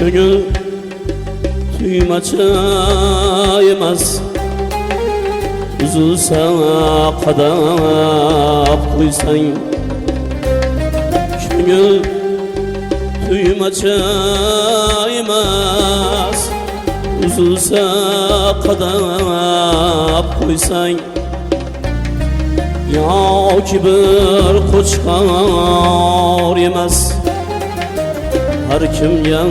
Ko'ngil tuymachimas uzilsa qadab qo'ysang ko'ngil tuymachimas uzilsa qadab qo'ysang yoki bir qo'chqor emas har kimga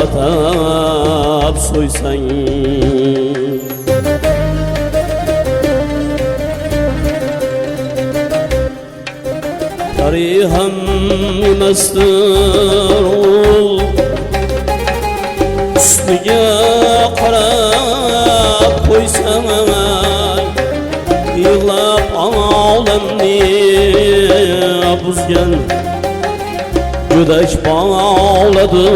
atab so'ysang tarixim emasdir ustiga qarab qo'ysam yig'lab olamni buzgan Güdeş bağladır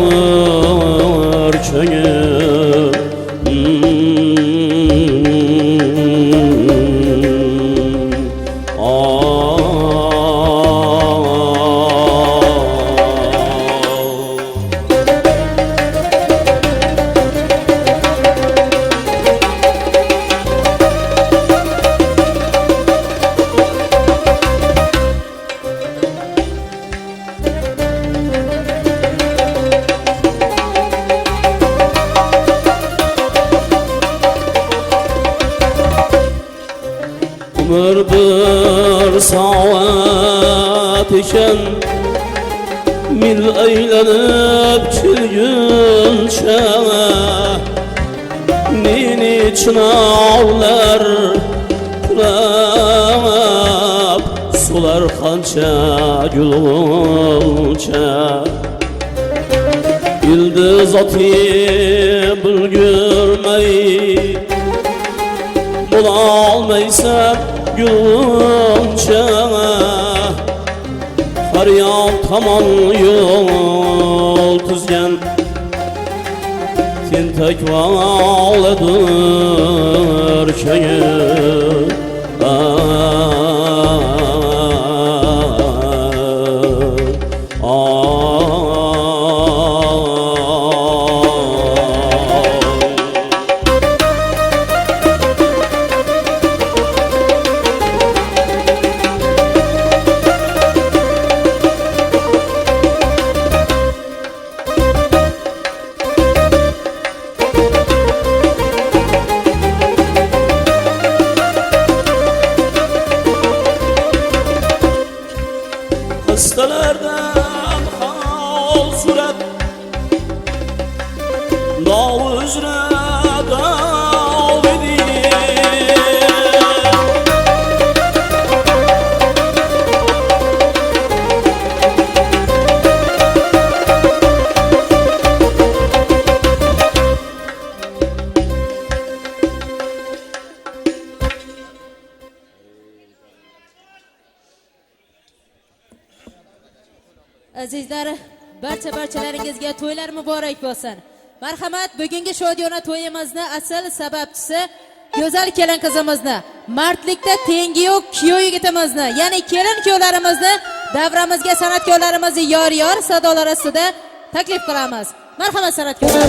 ko'ngil Ömür bir saat ekan mil aylanib kelguncha meni chinavlar qurab sular qancha gulg'uncha ildiz oti bilgurmay bulolmaysan gulg'uncha har yon tomon yo'l tuzgan tentak bog'ladir ko'ngil Hastalardan hal surat dağ üzere dağ edir Azizlar, barchalaringizga to'ylar muborak bo'lsin. Marhamat, bugungi shodiyona to'yimizni asl sababchisi go'zal kelin qizimizni, mardlikda tengi yo'q kuyov yigitimizni, ya'ni kelin kuyovlarimizni davramizga san'atkorlarimizni yor sadolar ostida taklif qilamiz. Marhamat san'atkorlar.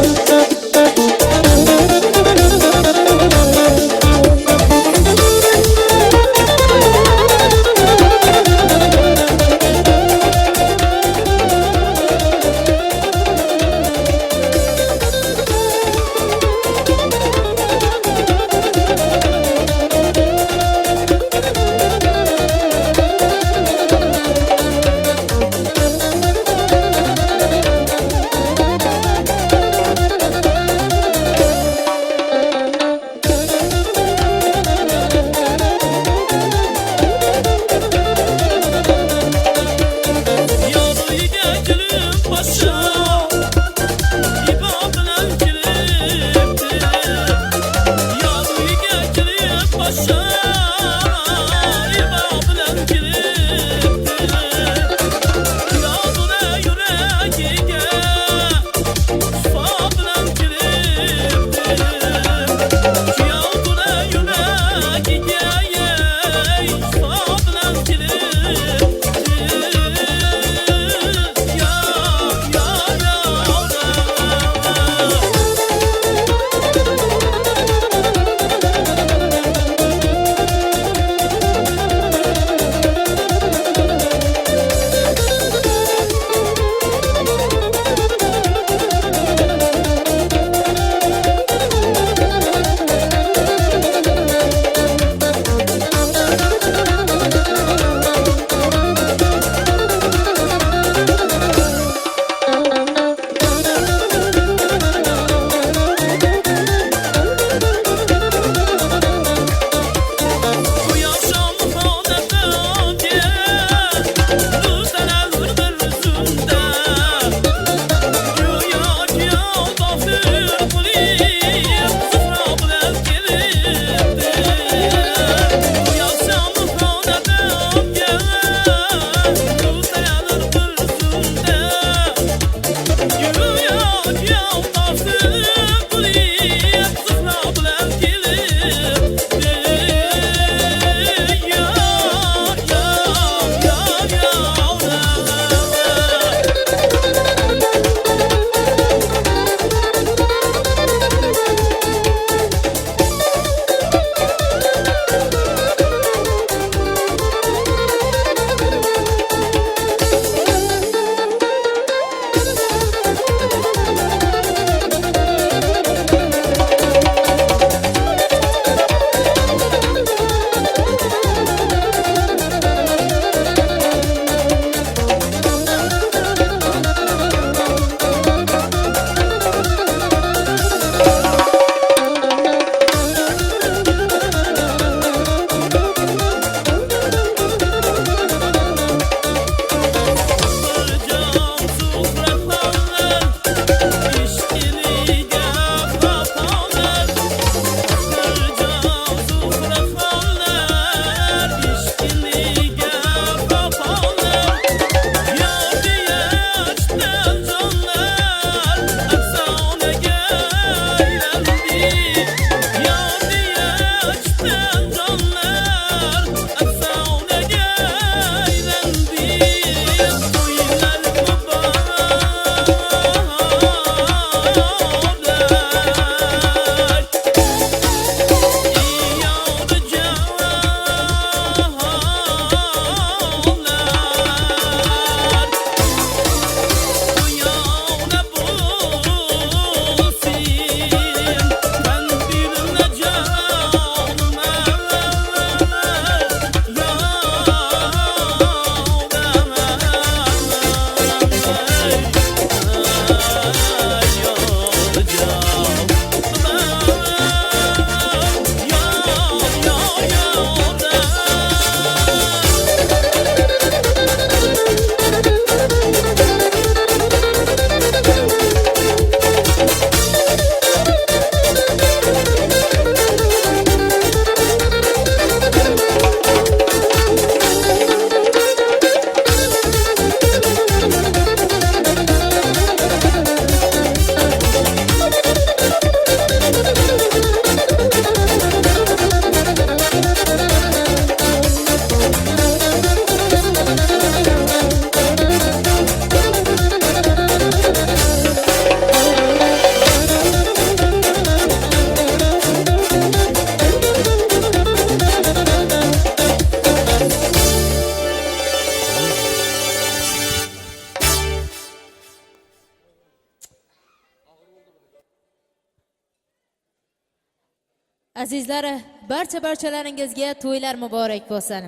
Azizlar, barchalaringizga to'ylar muborak bo'lsin.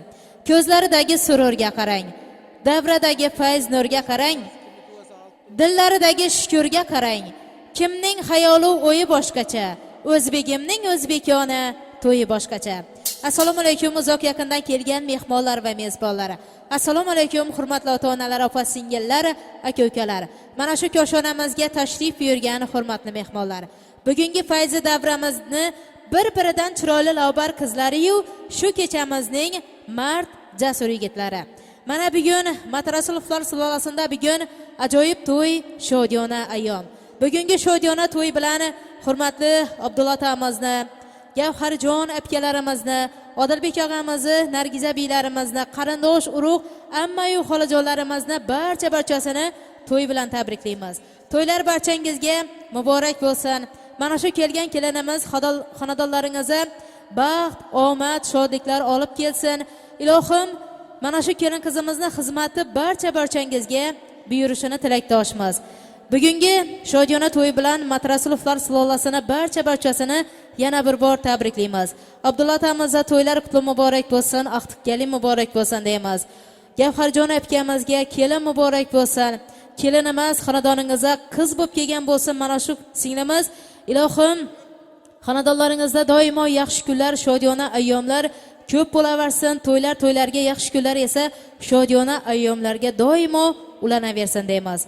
Ko'zlaridagi sururga qarang, davradagi fayz nurga qarang, dillaridagi shukurga qarang. Kimning xayoli o'yi boshqacha, o'zbegimning o'zbekona to'yi boshqacha. Assalomu alaykum uzoq yaqindan kelgan mehmonlar va mezbonlar. Assalomu alaykum hurmatli ota-onalar, opa-singillar, aka-ukalar. Mana shu koshonamizga tashrif buyurgan hurmatli mehmonlar. Bugungi fayzi davramizni bir-biridan chiroyli lavbar qizlari-yu shu kechamizning mard, jasur yigitlari. Mana bugun Matrasullar sulolasida bugun ajoyib to'y, shodiyona ayyom. Bugungi shodiyona to'y bilan hurmatli Abdulla otamizni, Gavharjon apkalarimizni, Odilbek og'amizni, Nargiza biylarimizni, qarindosh urug' amma-yu xolajonlarimizni barchasini to'y bilan tabriklaymiz. To'ylar barchangizga muborak bo'lsin. Mana shu kelgan kelinimiz xonadonlaringizga baxt, omad, shodliklar olib kelsin. Ilohim, mana shu kelin qizimizni xizmati barchangizga buyurishini tilakdoshmiz. Bugungi shodiyona to'y bilan Matrasullar sulolasini barchasini yana bir bor tabriklaymiz. Abdulla otamizga to'ylar qutlug' muborak bo'lsin, aqtiqgali muborak bo'lsin deymiz. Gavharjon apkamizga kelin muborak bo'lsin. Kelinimiz xonadoningizga qiz bo'lib kelgan bo'lsin. Mana shu singlimiz, ilohim, xonadonlaringizda doimo yaxshi kunlar, shodiyona ayyomlar ko'p bo'laversin. To'ylarga yaxshi kunlar esa shodiyona ayyomlarga doimo ulanaversin deymiz.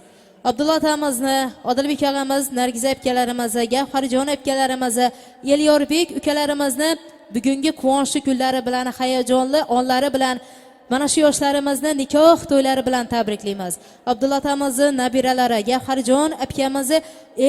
Abdulla otamizni, Odilbek og'amiz, Nargiza apkalarimizni, Gavharjon apkalarimizni, Elyorbek ukalarimizni bugungi quvonchli kunlari bilan, hayajonli onlari bilan, mana shu yoshlarimizni nikoh to'ylari bilan tabriklaymiz. Abdulla otamizni nabiralari, Gavharjon apkamizni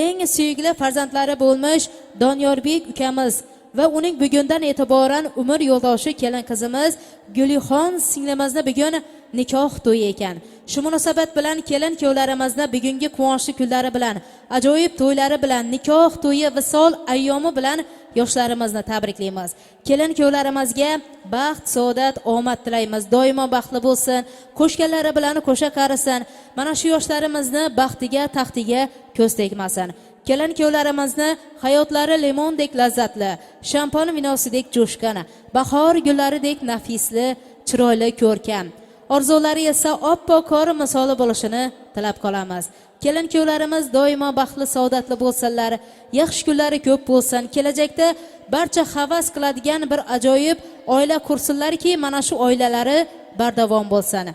eng suyukli farzandlari bo'lmish Donyorbek ukamiz va uning bugundan e'tiboran umr yo'ldoshi kelin qizimiz Gulixon singlimizni bugun nikoh to'yi ekan. Shu munosabat bilan kelin kuyovlarimizni bugungi quvonchli kunlari bilan, ajoyib to'ylari bilan, nikoh to'yi, visol ayyomi bilan yoshlarimizni tabriklaymiz. Kelin kuyovlarimizga baxt, saodat, omad tilaymiz. Doimo baxtli bo'lsin, qo'shganlari bilan qo'sha qarisin. Mana shu yoshlarimizni baxtiga, taxtiga ko'z tegmasin. Kelin kuyovlarimizni hayotlari limondek lazzatli, shampon vinosidek jo'shqin, bahor gullaridek nafisli, chiroyli, ko'rkam. Orzulari esa oppoq qor misoli bo'lishini tilab qolamiz. Kelin kuyovlarimiz doimo baxtli, saodatli bo'lsinlar, yaxshi kunlari ko'p bo'lsin. Kelajakda barcha havas qiladigan bir ajoyib oila qursinlarki, mana shu oilalari bardavom bo'lsin.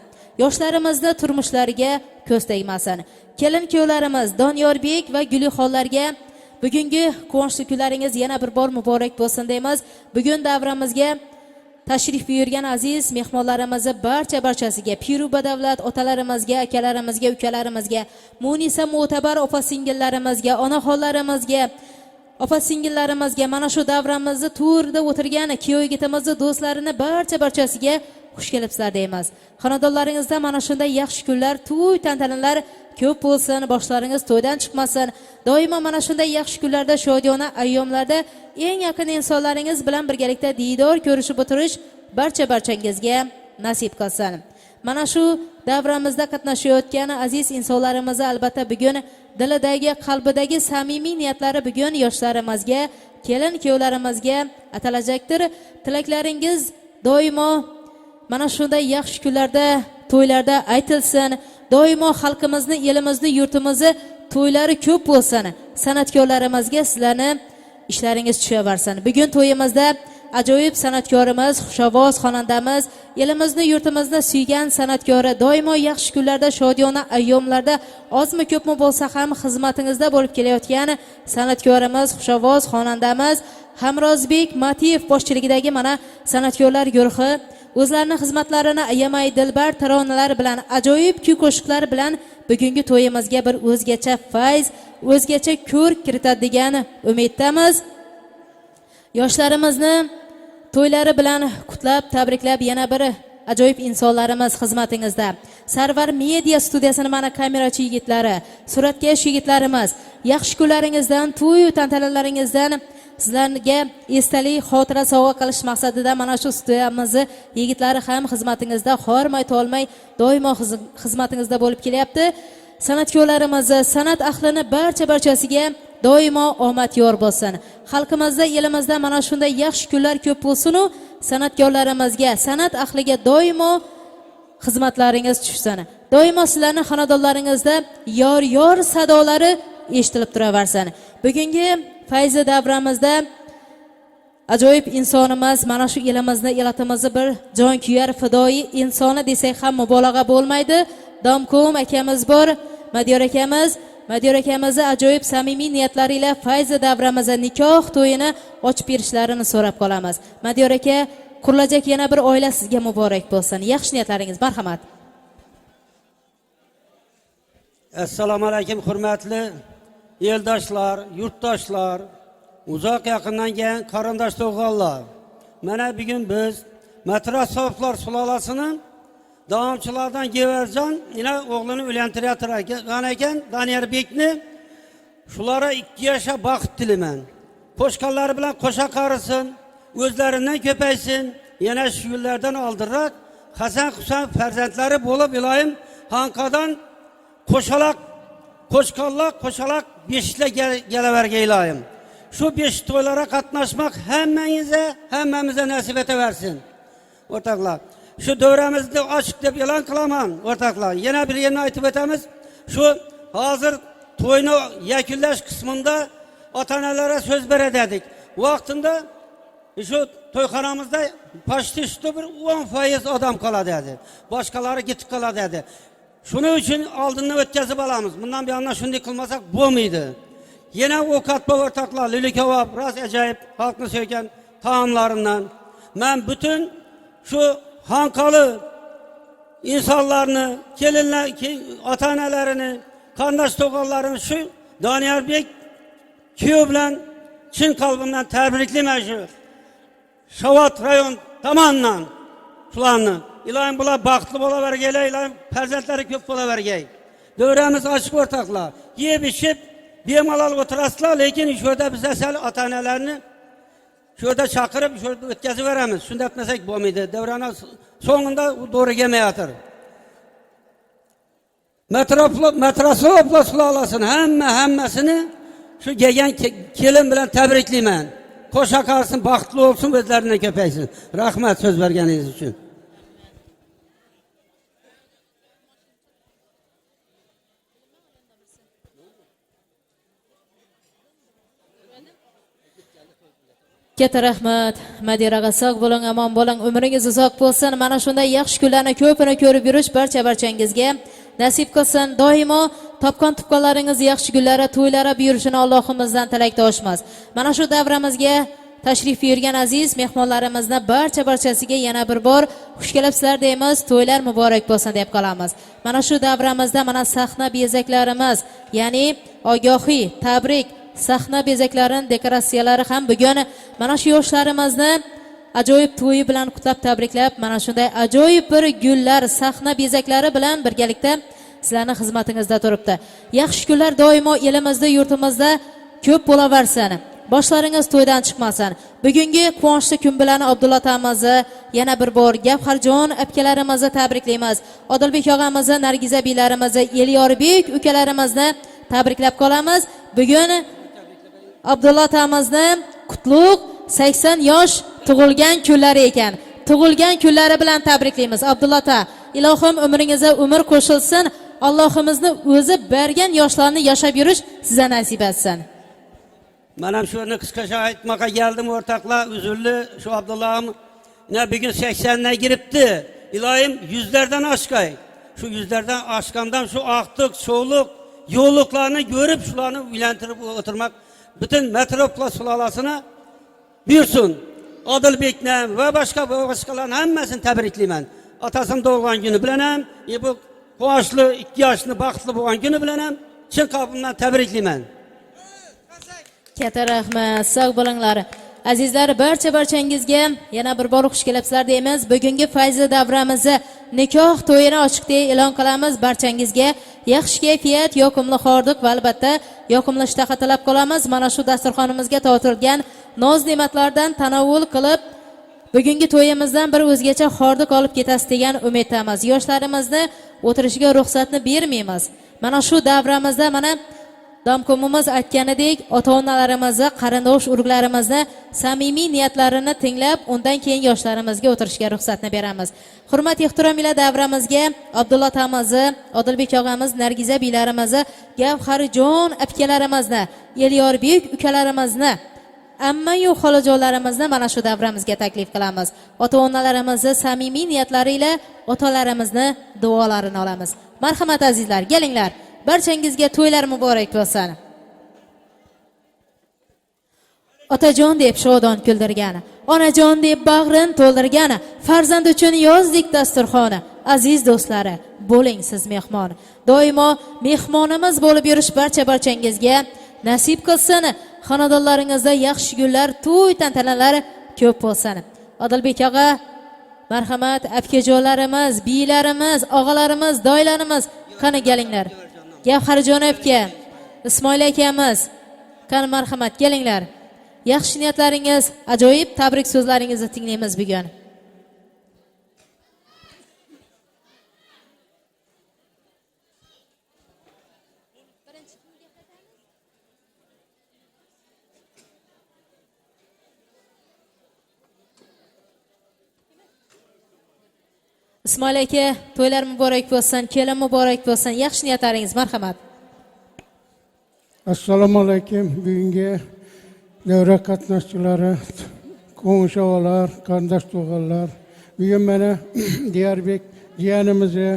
Yoshlarimizni turmushlariga ko'z tegmasin. Kelin kuyovlarimiz Donyorbek va Gulixonlarga bugungi quvonchli kunlaringiz yana bir bor muborak bo'lsin deymiz. Bugun davramizga tashrif buyurgan aziz mehmonlarimizni barchasiga, piru badavlat otalarimizga, akalarimizga, ukalarimizga, Munisa mo'tabar opa-singillarimizga, onaxonlarimizga, opa-singillarimizga, mana shu davramizni to'rida o'tirgan kuyov yigitimizni do'stlarini barchasiga xush kelibsizlar deymiz. Xonadonlaringizda mana shunday yaxshi kunlar, to'y tantanalar ko'p bo'lsin, boshlaringiz to'ydan chiqmasin. Doimo mana shunday yaxshi kunlarda, shodiyona ayyomlarda eng yaqin insonlaringiz bilan birgalikda diydor ko'rishib o'tirish barchangizga nasib qilsin. Mana shu davramizda qatnashayotgan aziz insonlarimizni albatta bugun dilidagi, qalbidagi samimiy niyatlari bugun yoshlarimizga, kelin kuyovlarimizga atalajakdir. Tilaklaringiz doimo mana shunday yaxshi kunlarda, to'ylarda aytilsin. Doimo xalqimizni, elimizni, yurtimizni to'ylari ko'p bo'lsin. San'atkorlarimizga sizlarni ishlaringiz tushaversin. Bugun to'yimizda ajoyib san'atkorimiz, xushovoz xonandamiz, elimizni, yurtimizni suygan san'atkori doimo yaxshi kunlarda, shodiyona ayyomlarda ozmi ko'pmi bo'lsa ham xizmatingizda bo'lib kelayotgan san'atkorimiz, xushovoz xonandamiz Hamrozbek Matiyev boshchiligidagi mana san'atkorlar guruhi o'zlarining xizmatlarini ayamay dilbar taronalar bilan, ajoyib kuy-qo'shiqlar bilan bugungi to'yimizga bir o'zgacha fayz, o'zgacha ko'rk kiritadigan umiddamiz. Yoshlarimizni to'ylari bilan qutlab, tabriklab yana bir ajoyib insonlarimiz xizmatingizda. Sarvar Media studiyasining mana kamerachi yigitlari, suratkash yigitlarimiz, yaxshi kunlaringizdan, to'y tantanalaringizdan sizlarga esdalik xotira sovg'a qilish maqsadida mana shu studiyamizni yigitlari ham xizmatingizda hormay tolmay doimo xizmatingizda bo'lib kelyapti. San'atkorlarimiz, san'at ahlini barchasiga doimo omad yor bo'lsin. Xalqimizda, elimizda mana shunday yaxshi kunlar ko'p bo'lsin-u, san'atkorlarimizga, san'at ahliga doimo xizmatlaringiz tushsin. Doimo sizlarning xonadonlaringizda yor sadolari eshitilib turaversin. Bugungi fayzi davramizda ajoyib insonimiz, mana shu elimizni, elatimizni bir jonkuyar fidoi insoni desak ham mubolag'a bo'lmaydi. Domkom akamiz bor, Madiyor akamizni ajoyib samimiy niyatlari ila fayzi davramizda nikoh to'yini ochib berishlarini so'rab qolamiz. Madiyor aka, qurilajak yana bir oila sizga muborak bo'lsin. Yaxshi niyatlaringiz, marhamat. Assalomu alaykum hurmatli eldoshlar, yurtdoshlar, uzoq yaqindan kelgan qarindosh to'g'onlar. Mana bugun biz Matrasovlar sulolasining davomchilaridan Geverjon yana o'g'lini uylantirayotgan ekan, Daniyarbekni. Shulara 2 yoshga baxt tilayman. Qo'shqanlari bilan qo'sha qarisin, o'zlaridan ko'paysin. Yana shu yillardan oldinroq Hasan Husan farzandlari bo'lib iloyim Hanqadan qo'shqanlar 5 gelaverga iloyim. Şu 5 to'ylara qatnashmak hammamizga nasib etaversin. O'rtoqlar, şu davramizni ochiq deb e'lon qilaman. O'rtoqlar, yana bir yerni aytib o'tamiz. Şu hozir to'yni yakunlash qismida ota-onalarga so'z berdik. Vaqtida şu to'yxonamizda pashti bir 10% odam qoladi dedi. Boshqalari ketib qoladi dedi. Shuning uchun oldindan o'tkazib olamiz. Bundan buyon shunday qilmasak bo'lmaydi. Yine o katma ortaklar, lüli kebap, biraz acayip halkını söyleyen taamlarından. Ben bütün şu Hankalı insanlarını, gelinler, atanelerini, kardeş toğallarını şu Daniyarbek Kiyov'la Çin kalbimden tebrikliyim şu. Şavat rayon tamamla şularını. İlayim bula baktlı bola vergeyle, ilayim perzentleri köp bola vergey. Dövremiz açık ortaklar. Yiyip içip bemalol o'tirasizlar, lekin şurada biz asal ota-onalarini şurada chaqirib, şurada o'tkazib beramiz. Shunday etmasak bo'lmaydi. Davrani so'ngida to'g'ri kelmayotir. Matrasovlar sulolasining hammasini shu kelgan kelin bilan tabriklayman. Qo'sha qarsin, baxtli bo'lsin, o'zlaridan ko'paysin. Rahmat so'z berganingiz uchun. Katta rahmat. Madiraga sog' bo'ling, omon bo'ling, umringiz uzoq bo'lsin. Mana shunday yaxshi kunlarni ko'pini ko'rib yurish barchangizga nasib qilsin. Doimo topgan-tuqqanlaringiz yaxshi kunlara, to'ylara buyurishini Allohimizdan tilakdoshmiz. Mana shu davramizga tashrif buyurgan aziz mehmonlarimizni barchasiga yana bir bor xush kelibsizlar deymiz. To'ylar muborak bo'lsin deb qolamiz. Mana shu davramizda mana sahna bezaklarimiz, ya'ni ogohiy, tabrik sahna bezaklarining dekoratsiyalari ham bugun mana shu yoshlarimizni ajoyib to'yi bilan qutlab tabriklab, mana shunday ajoyib bir gullar, sahna bezaklari bilan birgalikda sizlarning xizmatingizda turibdi. Yaxshi kunlar doimo elimizda, yurtimizda ko'p bo'laversin. Boshlaringiz to'ydan chiqmasin. Bugungi quvonchli kun bilan Abdulla otamizni yana bir bor Gavharjon akalarimizni tabriklaymiz. Odilbek og'amizni, Nargiza bilarimizni, Elyorbek ukalarimizni tabriklab qolamiz. Bugun Abdulla otamizni qutlug' 80 yosh tug'ilgan kunlari ekan. Tug'ilgan kunlari bilan tabriklaymiz. Abdulla ota, ilohim umringizga umr qo'shilsin. Allohimizni o'zi bergan yoshlarni yashab yurish sizga nasib etsin. Men ham shuni qisqacha aytmoqqa keldim o'rtoqlar, uzrli. Shu Abdullohim bugün 80'ine giripti. İlayim 100'lerden aşkay. Şu 100'lerden aşkandan şu aktık, soğuluk, yolluklarını görüp şularını uylantirip oturmak bütün metropol sulalasına buyursun. Adilbek'le ve başkalarının hemmesini tebrikliyim. Atasının doğulan günü bilenem. Bu kuvaşlı, 2 yaşlı, baxtlı boğan günü bilenem. Çin kapımdan tebrikliyim. Katta rahmat, sog' bo'linglar. Azizlar, barchangizga yana bir bor xush kelibsizlar deymiz. Bugungi fayzi davramizni nikoh to'yini ochiqda e'lon qilamiz. Barchangizga yaxshi kayfiyat, yoqimli xordiq va albatta yoqimli ishtaha tilab qolamiz. Mana shu dasturxonimizga tortilgan noz-ne'matlardan tanovul qilib, bugungi to'yimizdan bir o'zgacha xordiq olib ketasiz degan umiddamiz. Yoshlarimizni o'tirishiga ruxsatni bermaymiz. Mana shu davramizda mana Domkomimiz aytganidek, ota-onalarimizni, qarindosh urug'larimizni samimiy niyatlarini tinglab, undan keyin yoshlarimizga o'tirishga ruxsatni beramiz. Hurmat ehtiromlar davramizga Abdulla Tamazi, Odilbek og'amiz, Nargiza bilarimizni, Gavharijon apkalarimizni, Elyor bek ukalarimizni, amma-yu xolajonlarimizni mana shu davramizga taklif qilamiz. Ota-onalarimizni samimiy niyatlari ila otalarimizni duolarini olamiz. Marhamat azizlar, kelinglar. Barchangizga to'ylar muborak bo'lsin. Otajon deb shodon kuldirgan, onajon deb bag'rin to'ldirgan, farzand uchun yozdik dasturxoni. Aziz do'stlari, bo'ling siz mehmon. Doimo mehmonimiz bo'lib yurish barchangizga nasib qilsin. Xonadonlaringizda yaxshi kunlar, to'y tantanalar ko'p bo'lsin. Odilbek og'a, marhamat, apkajonlarimiz, biylarimiz, og'alarimiz, doylarimiz, qani kelinglar. Gavharijon aka, Ismoil akamiz, qani marhamat kelinglar. Yaxshi niyatlaringiz, ajoyib tabrik so'zlaringizni tinglaymiz bugun. Ismoil aka, to'ylar muborak bo'lsin, kelin muborak bo'lsin. Yaxshi niyatlaringiz, marhamat. Assalomu alaykum. Bugungi davra qatnashchilari, qo'shnilar, qarindosh tog'alar. Bugun mana Diyarbek jiyanimizni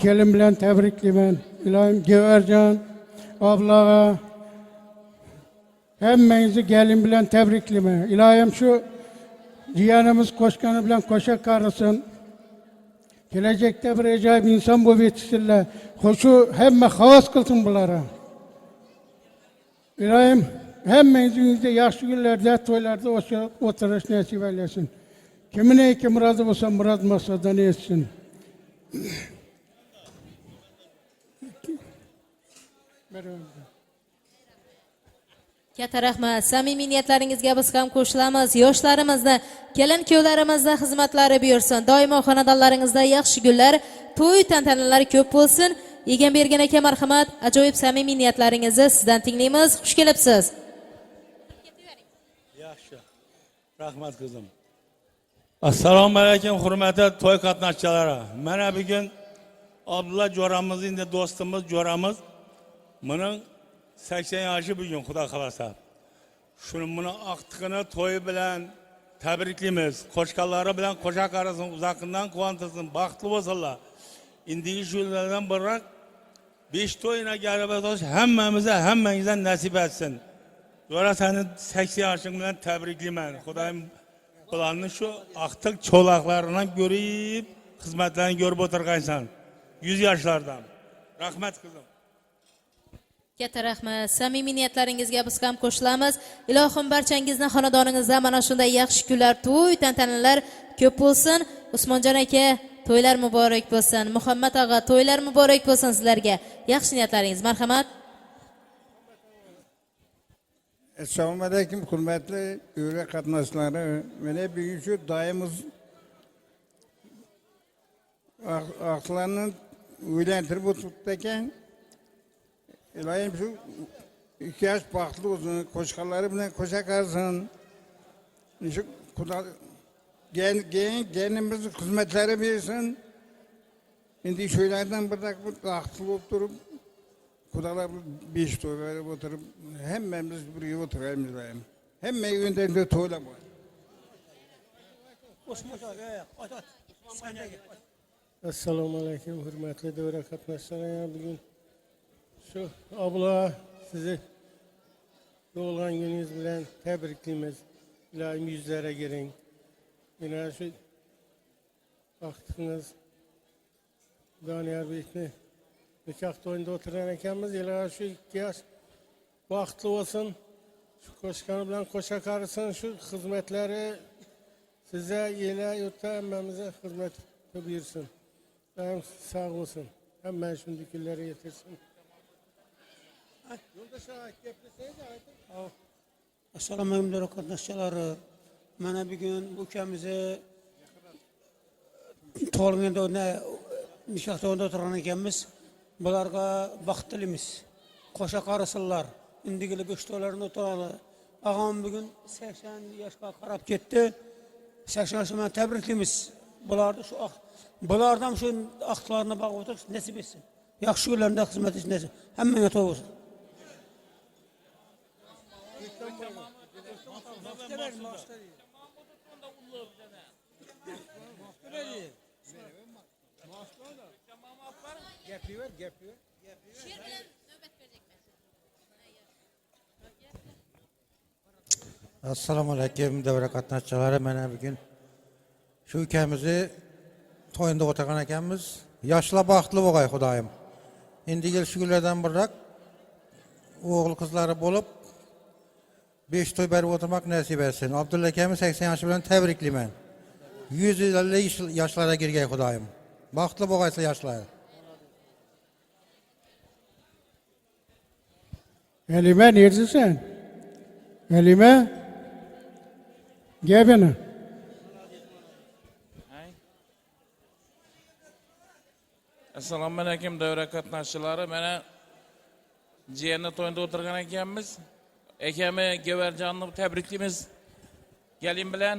kelin bilan tabriklayman. Ilohim Gevarjon ablaga hammangizni kelin bilan tabriklayman. Ilohim shu jiyanimiz qo'shgani bilan qo'sha qarisin. Kelajakda bir ajoyib inson bo'lib yetishsinlar. Shu hamma havas qilsin bularga. Ilohim hammangizga yaxshi kunlarda, to'ylarda o'tirish nasib aylasin. Kimniki murodi bo'lsa, murod maqsadini yetsin. Katta rahmat. Samimiy niyatlaringizga biz ham qo'shilamiz. Yoshlarimizni, kelin-kuyovlarimizni xizmatlari buyursin. Doimo xonadonlaringizda yaxshi kunlar, to'y tantanalari ko'p bo'lsin. Egambergan aka, marhamat, ajoyib samimiy niyatlaringizni sizdan tinglaymiz. Xush kelibsiz. Yaxshi. Rahmat qizim. Assalomu alaykum hurmatli to'y qatnashchilari. Mana bugun Abdulla jo'ramizning do'stimiz jo'ramiz. Mening 80 yoshi bugun, xudo xolasa. Shuni buni aqtiqini to'yi bilan tabriklaymiz. Qo'shqanlari bilan qo'sha qarasin, uzoqdan quvontirsin, baxtli bo'lsinlar. Indiki shulardan biroq 5 to'yina g'alaba hammangizdan nasib etsin. Jo'ra seni 80 yoshing bilan tabriklayman. Xudoyim bularni shu aqtiq cho'laqlaridan ko'rib, xizmatlarini ko'rib o'tirgansan. 100 yoshlardan. Rahmat qizim. Katta rahmat. Samimiy niyatlaringizga biz ham qo'shilamiz. Ilohim barchangizning xonadoningizda mana shunday yaxshi kunlar, to'y tantanalar ko'p bo'lsin. Usmonjon aka, to'ylar muborak bo'lsin. Muhammad og'a, to'ylar muborak bo'lsin sizlarga. Yaxshi niyatlaringiz, marhamat. Assalomu alaykum hurmatli to'y qatnashchilari. Mana bugun shu doimiz aqlarni o'ylantirib o'tiribdi ekan. Ilohim shu ikki yosh baxtli bo'lsin, qo'shqanlari bilan qo'sha qilsin. Shu Xudo genimizni xizmatlari bersin. Endi shulardan bir baxtli bo'lib turib, Xudolar 5 to'y berib o'tirib, hammamiz birga o'tiramiz. Hamma uyda to'ylab bor. Assalomu alaykum hurmatli davra qatnashchilari. Bugun shu abla sizni tug'ilgan kuningiz bilan tabriklaymiz. Ilohim yuzlariga giring. Mana shu vaqtingiz Doniyorbekni nikoh to'yida o'tirgan ekanmiz. Ilohim shu 2 yosh baxtli bo'lsin. Shu qo'shqani bilan qo'sha qarisin. Shu xizmatlari sizga yela yurtda hammamizga xizmat buyursin. Ham sog' bo'lsin. Hamma shunday kunlarga yetirsin. Assalomu alaykum qatnashchilari. Mana bugun ukamizni tug'ilganda nikoh to'yida o'tirgan ekanmiz. Bularga baxt tilaymiz. koşa karısılar. İndigili 5 toylarını oturalı. Ağam bugün 80 yaşa qarab ketdi. 80 yaşa mən təbriklimiz. Bulardan şu axtlarına bağlı otur, nəsib etsin. Yaxşı günlərində xidmət etsin, nəsib. Həmmən toy olsun. Assalamu alaikum devre katnaşçıları. Mene bugün şu ülkemizi toyunda otakan ekanmiz. Yaşla baxtlı boğay Xudayım. İndi gel şu günlerden bırak oğul kızları bolup 5 toy berip oturmak nasip etsin. Abdullah Kemi 80 yaşı bilen tebrikliyim. 150 yaşlara girgey Xudayım. Baxtlı boğaysa yaşları. Elime neredesin? Elime gel bana. Assalomu alaykum davra qatnashchilari. Mana jiyanni to'yida o'tirgan ekanmiz. Akami Gevarjonni tabriklaymiz. Gelin bilan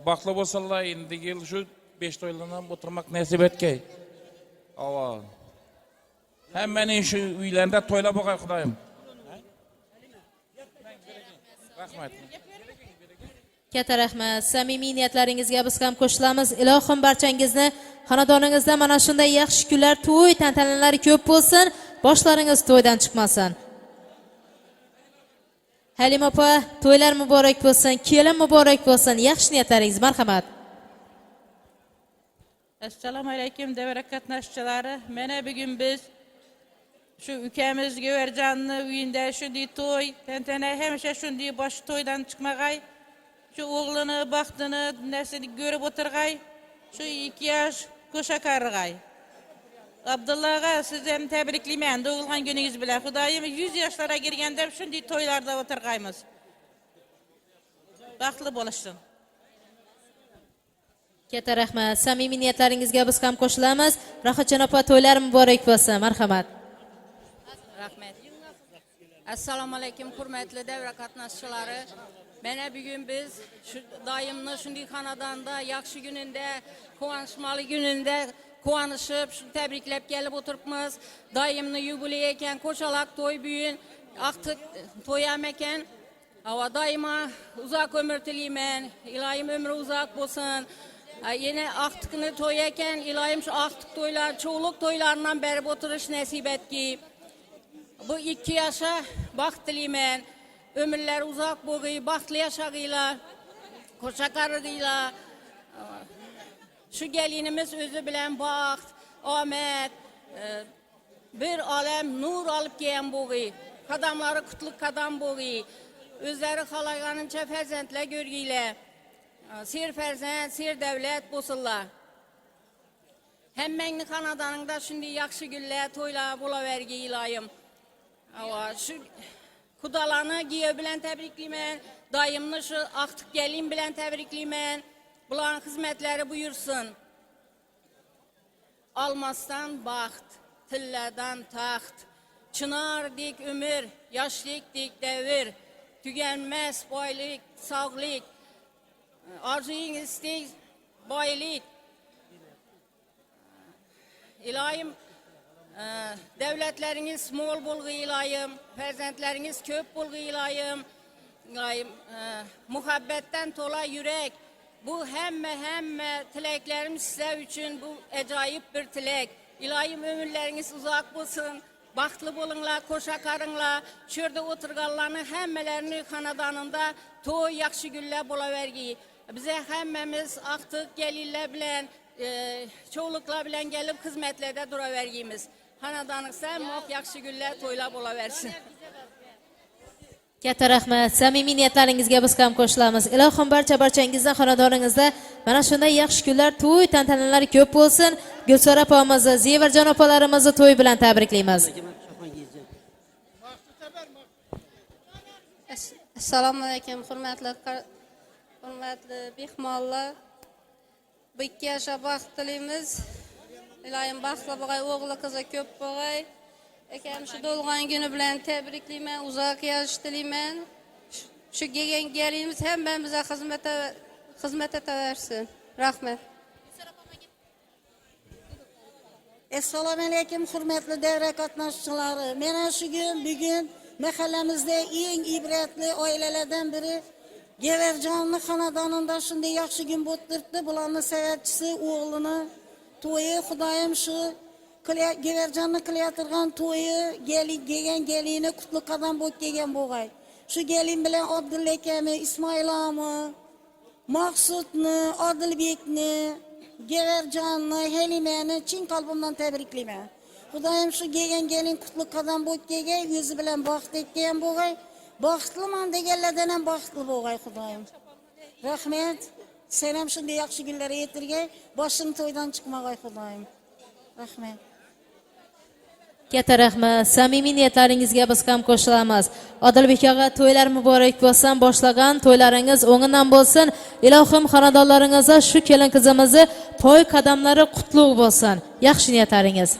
baxtli bo'lsinlar. Endi yil shu 5 to'ylardan o'tirmak nasib etgay. Ava. Hammaning shu uylarda to'ylab bo'lgay Xudoyim. Rahmat. Katta rahmat. Samimiy niyatlaringizga biz ham qo'shilamiz. Ilohim barchangizni xonadoningizda mana shunday yaxshi kunlar, to'y tantanalari ko'p bo'lsin, boshlaringiz to'ydan chiqmasin. Halima opa, to'ylar muborak bo'lsin, kelin muborak bo'lsin. Yaxshi niyatlaringiz, marhamat. Assalomu alaykum davra qatnashchilari. Mana bugun biz şu ülkemiz Gevarjonni uyunda shunday to'y, tantana hamisha shunday bosh to'ydan chiqmag'ay. Şu oğlunu, baxtini, nasıl görüp oturgay. Şu 2 yaş koşa kargay. Abdullah'a sizden tebrikliyim. Doğulgan gününüz bilen. Xudayım 100 yaşlara girgende şunday toylarda oturgaymız. Baxtlı bo'lishsin. Katta rahmat. Samimiy niyatlaringizga biz ham qo'shilamiz. Rohatjon opa, to'ylar muborak bo'lsin. Marhamat. Rahmet. Assalamu alaykum hurmatli davra qatnashchilari. Mana bugün biz şu dayımla şunday xonadonda yaxshi gününde, quvonchli gününde quvonishib, şu tebriklab kelib o'tiribmiz. Dayımni yubiley ekan, qo'shalaq to'y bugun, aqtiq to'yam ekan. Ava dayıma uzak ömür tileymen, ilohim ömrü uzak bo'lsin. Yine aqtiqni to'y ekan, ilohim şu aqtiq to'ylar, çoğuluk to'ylarından berib o'tirish nasib etki. Bu 2 yaşa baxt tileymen. Ömürler uzak boğuy, baxtlı yaşağıyla, koşa karığıyla, şu gelinimiz özü bilen baxt, ahmet, bir alem nur alıp giyen boğuy, kadamları kutluk kadam boğuy, özleri xalayanınca ferzentlə görgüyle, sir ferzent, sir devlet bosullar. Hemmenli xanadanında şimdi yaxşı güller, toyla bula vergi ilayım. Şu Kudalarını giye bilen tebrikliyim. Dayımını şu aqtiq gelin bilen tebrikliyim. Bunların hizmetleri buyursun. Almasdan baxt, tillerden taxt. Çınar dik ömür, yaşlık dik devir. Tükenmez boylik, sağlık. Arzuyun istek, boylik. İlahim, devletleriniz mol bulgu ilayım, ferzentleriniz köp bulgu ilayım, muhabbetten tola yürek. Bu hemme tileklerim size için bu acayip bir tilek. İlayim ömürleriniz uzak bulsun, baxtlı bulunla, koşa karınla, şurada oturganlarını hemmelerini xanadanında toy yaxşı güller bulavergi. Bize hemmemiz aqtiq gelirler bilen, çoğulukla bilen gelip hizmetlerde duravergimiz. Xanadanıqsa moq yaxshi günlər to'ylab olaversin. Katta rahmat. Samimiy niyatlaringizga biz ham qo'shilamiz. Ilohim barchangizning xonadoningizda mana shunday yaxshi kunlar, to'y tantanalari ko'p bo'lsin. Gulsora opamizni, Zevarjon opalarimizni to'y bilan tabriklaymiz. Assalomu alaykum hurmatli mehmonlar. Bu 2 yaşa baxt tilaymiz. İlayim baxtlı boğay, oğlu kızı köp boğay. Akam şu dolğan günü bilan tabriklayman, uzoq yaş tilayman. Şu gelganimiz hammamizga xizmat etaversin. Rahmat. Assalomu alaykum hurmatli davra qatnashchilari. Mena shu bugun mahallamizda eng ibratli oilalardan biri Geverjanlı xonadonida shunday yaxshi kun bo'ttirdi. Bularning savatchisi o'g'lini to'yi, Xudoyim shu Geverjanni qilayotgan to'yi, gelini qutlu qadam bo'lib kelgan bo'g'ay. Shu gelin bilan Abdulla akami, Ismoil ami, Maqsudni, Odilbekni, Geverjanni, Halimani chin qalbimdan tabriklayman. Xudoyim shu gelin qutlu qadam bo'lib kelgan, o'zi bilan baxt etgan bo'g'ay. Baxtliman deganlardan ham baxtli bo'g'ay Xudoyim. Rahmat. Sen ham shunday yaxshi kunlarga yetirgay, boshing to'ydan chiqmag'ay Xudoyim. Rahmat. Katta rahmat. Samimiy niyatlaringizga biz ham qo'shilamiz. Odilbek og'a, to'ylar muborak bo'lsin, boshlagan to'ylaringiz o'ng'idan bo'lsin. Ilohim xonadonlaringizda shu kelin qizimizni poy qadamlari qutlug' bo'lsin. Yaxshi niyatlaringiz.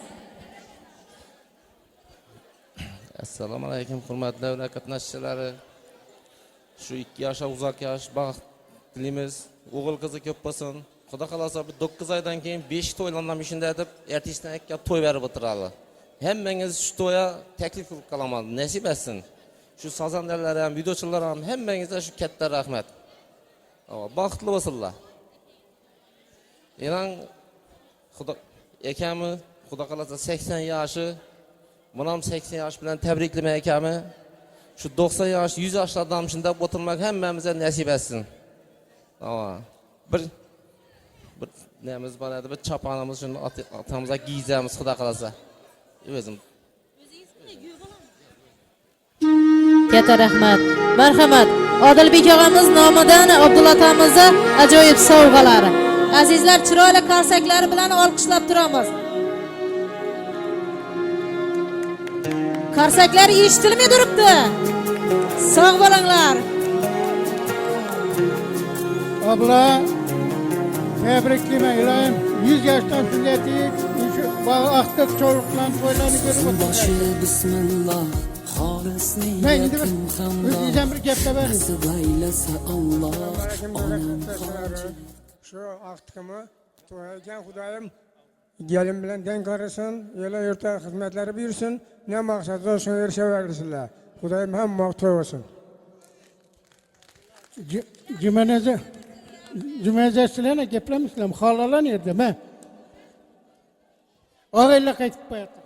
Assalomu alaykum hurmatli davra qatnashchilari. Shu 2 yoshga uzoq yosh baxt tilaymiz. O'g'il qizi ko'p bo'lsin. Xudo xolasa 9 oydan keyin 5 to'ylanam ishinde deb ertasidan akka to'y berib o'tiradi. Hammangiz shu to'yga taklif qilib qolaman. Nasib etsin. Shu sozandalar ham, videochilar ham hammangizga shu katta rahmat. Baxtli bo'lsinlar. E'lon Xudo akami Xudo xolasa 80 yoshi Bunam 80 yosh bilan tabriklayman akami. Shu 90 yosh, 100 yoshlardan shunda o'tirmak hammamizga nasib etsin. Bir nemiz bor edi, bir choponimiz shuni otamizga giysamiz xudo xolasa. O'zim. Katta rahmat. Marhamat. Odilbek og'amiz nomidan Abdulla otamizga ajoyib sovg'alar. Azizlar, chiroyli qarsaklar bilan olqishlab turamiz. Qarsaklar eshitilmay turibdi. Sog' bo'linglar. Abla, tebriklayman ilohim. 100 yoshdan shunday shu vaqtda cho'riqlan to'ylarni ko'rib o'tirdim. Bismillah. Men endi o'zim bir gap tabarim. Shu vaqtimi to'ygan Xudoyim gelin bilan denk qarasın, yo'la yurtda xizmatlari buyursin, ne maqsadda shuni erishaversinlar. Xudoyim hamma to'y olsun. Jumanazasilarni gaplamisizlar, xolalar yerda, men. Og'aylar qaytib qo'yadi.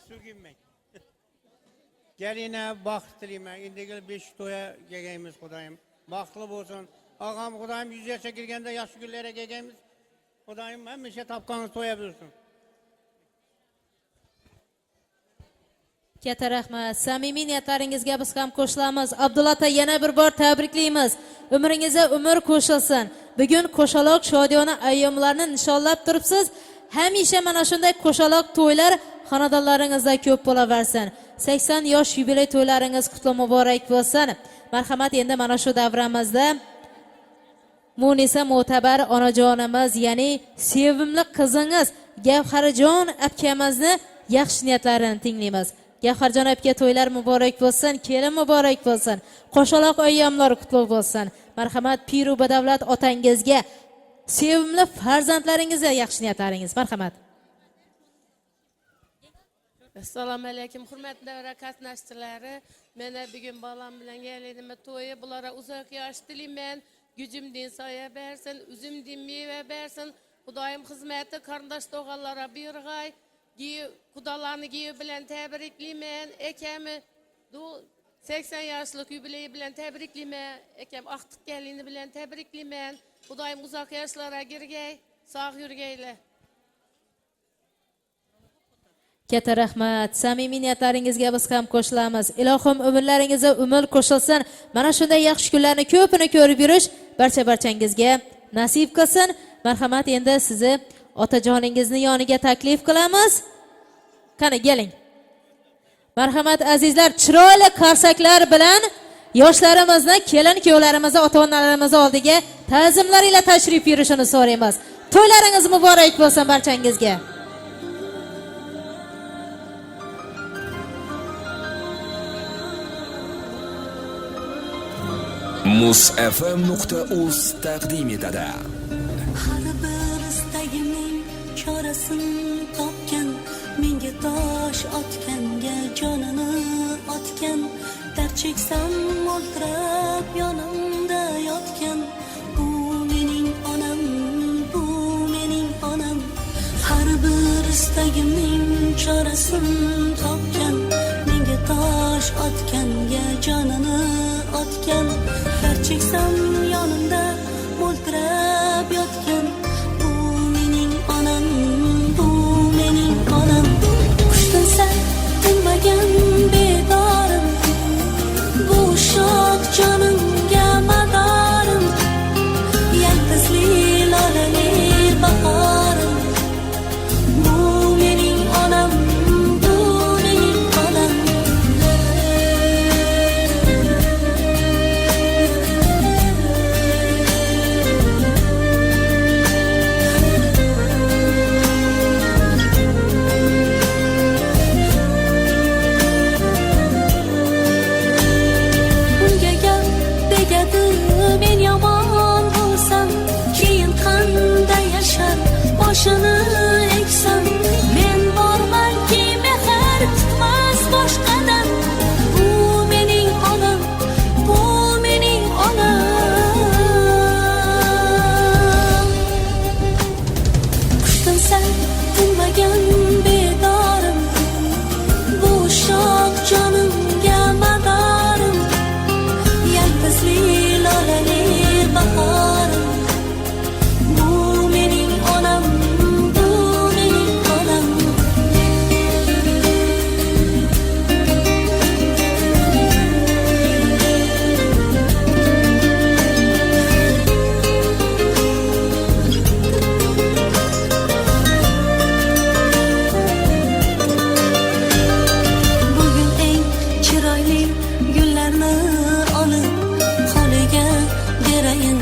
Sug'inmang. Gelina baxt tilayman. Endigi 5 to'ya kelganmiz Xudoyim. Baxtli bo'lsin. Og'am Xudoyim 100 yoshga kirganda yaxshi kunlarga kelganmiz. Xudoyim hamisha topganini to'ya bilsin. Katta rahmat. Samimiy niyatlaringizga biz ham qo'shilamiz. Abdulla ota yana bir bor tabriklaymiz. Umringizga umr qo'shilsin. Bugun qo'shaloq shodiyona ayyomlarni nishonlab turibsiz. Hamisha mana shunday qo'shaloq to'ylar xonadonlaringizda ko'p bo'laversin. 80 yosh yubiley to'ylaringiz qutlug' muborak bo'lsin. Marhamat, endi mana shu davramizda Munisa Mo'tabar onajonimiz, ya'ni sevimli qizingiz Gavharjon akamizni yaxshi niyatlarini tinglaymiz. Gavharjon aka, to'ylar muborak bo'lsin, kelin muborak bo'lsin. Qo'shaloq ayyomlar qutlug' bo'lsin. Marhamat, piru badavlat otangizga, sevimli farzandlaringizga yaxshi niyatlaringiz. Marhamat. Assalomu alaykum hurmatli davra qatnashchilari. Mena bugun bolam bilan gelinimni to'yi, bulara uzoq yosh tilayman. Gücümdin soya bersin, üzümdin meyve bersin. Xudoyim xizmeti qarindosh tog'alara buyurg'ay. Xudolarni giyi bilan tabriklayman. Akami 80 yoshlik yubileyi bilan tabriklayman. Akam aqtiq gelini bilan tabriklayman. Xudoyim uzoq yoshlarga girgay, sog' yurgaylar. Katta rahmat. Samimiy niyatlaringizga biz ham qo'shilamiz. Ilohim umrlaringizga umr qo'shilsin. Mana shunday yaxshi kunlarni ko'pini ko'rib yurish barchangizga nasib qilsin. Marhamat, endi sizni otajoningizni yoniga taklif qilamiz. Qani keling. Marhamat azizlar, chiroyli qarsaklar bilan yoshlarimizni, kelin-kuyovlarimizni ota-onalarimiz oldiga ta'zimlar ila tashrif buyurishini so'raymiz. To'ylaringiz muborak bo'lsin barchangizga. musfm.uz taqdim etadi. Har bir istagimning chorasini topgan, menga tosh otganga jonini otgan, dard cheksam o'ltirib yonimda yotgan, bu mening onam, bu mening onam. Har bir istagimning chorasini topgan, menga tosh otganga jonini otgan, dard cheksam yonimda o'ltirib yotgan, bu mening onam, bu mening onam. Qushtinsa tinmagan bedorim, bu shod jonimga madorim, yaltizli lolali bahorim, bu mening onam, bu mening onam. Unga gap tegadi, men yomon bo'lsam, keyin qanday yashar boshini eksam. Men bormanki mehr tutmas boshqadan, bu mening onam, bu mening onam. Qushtinsa tinmagan bedorim, bu shod jonimga madorim, yaltizli lolali bahorim, bu mening onam, bu mening onam. Bugun eng chiroyli gullarni olib, holiga berayin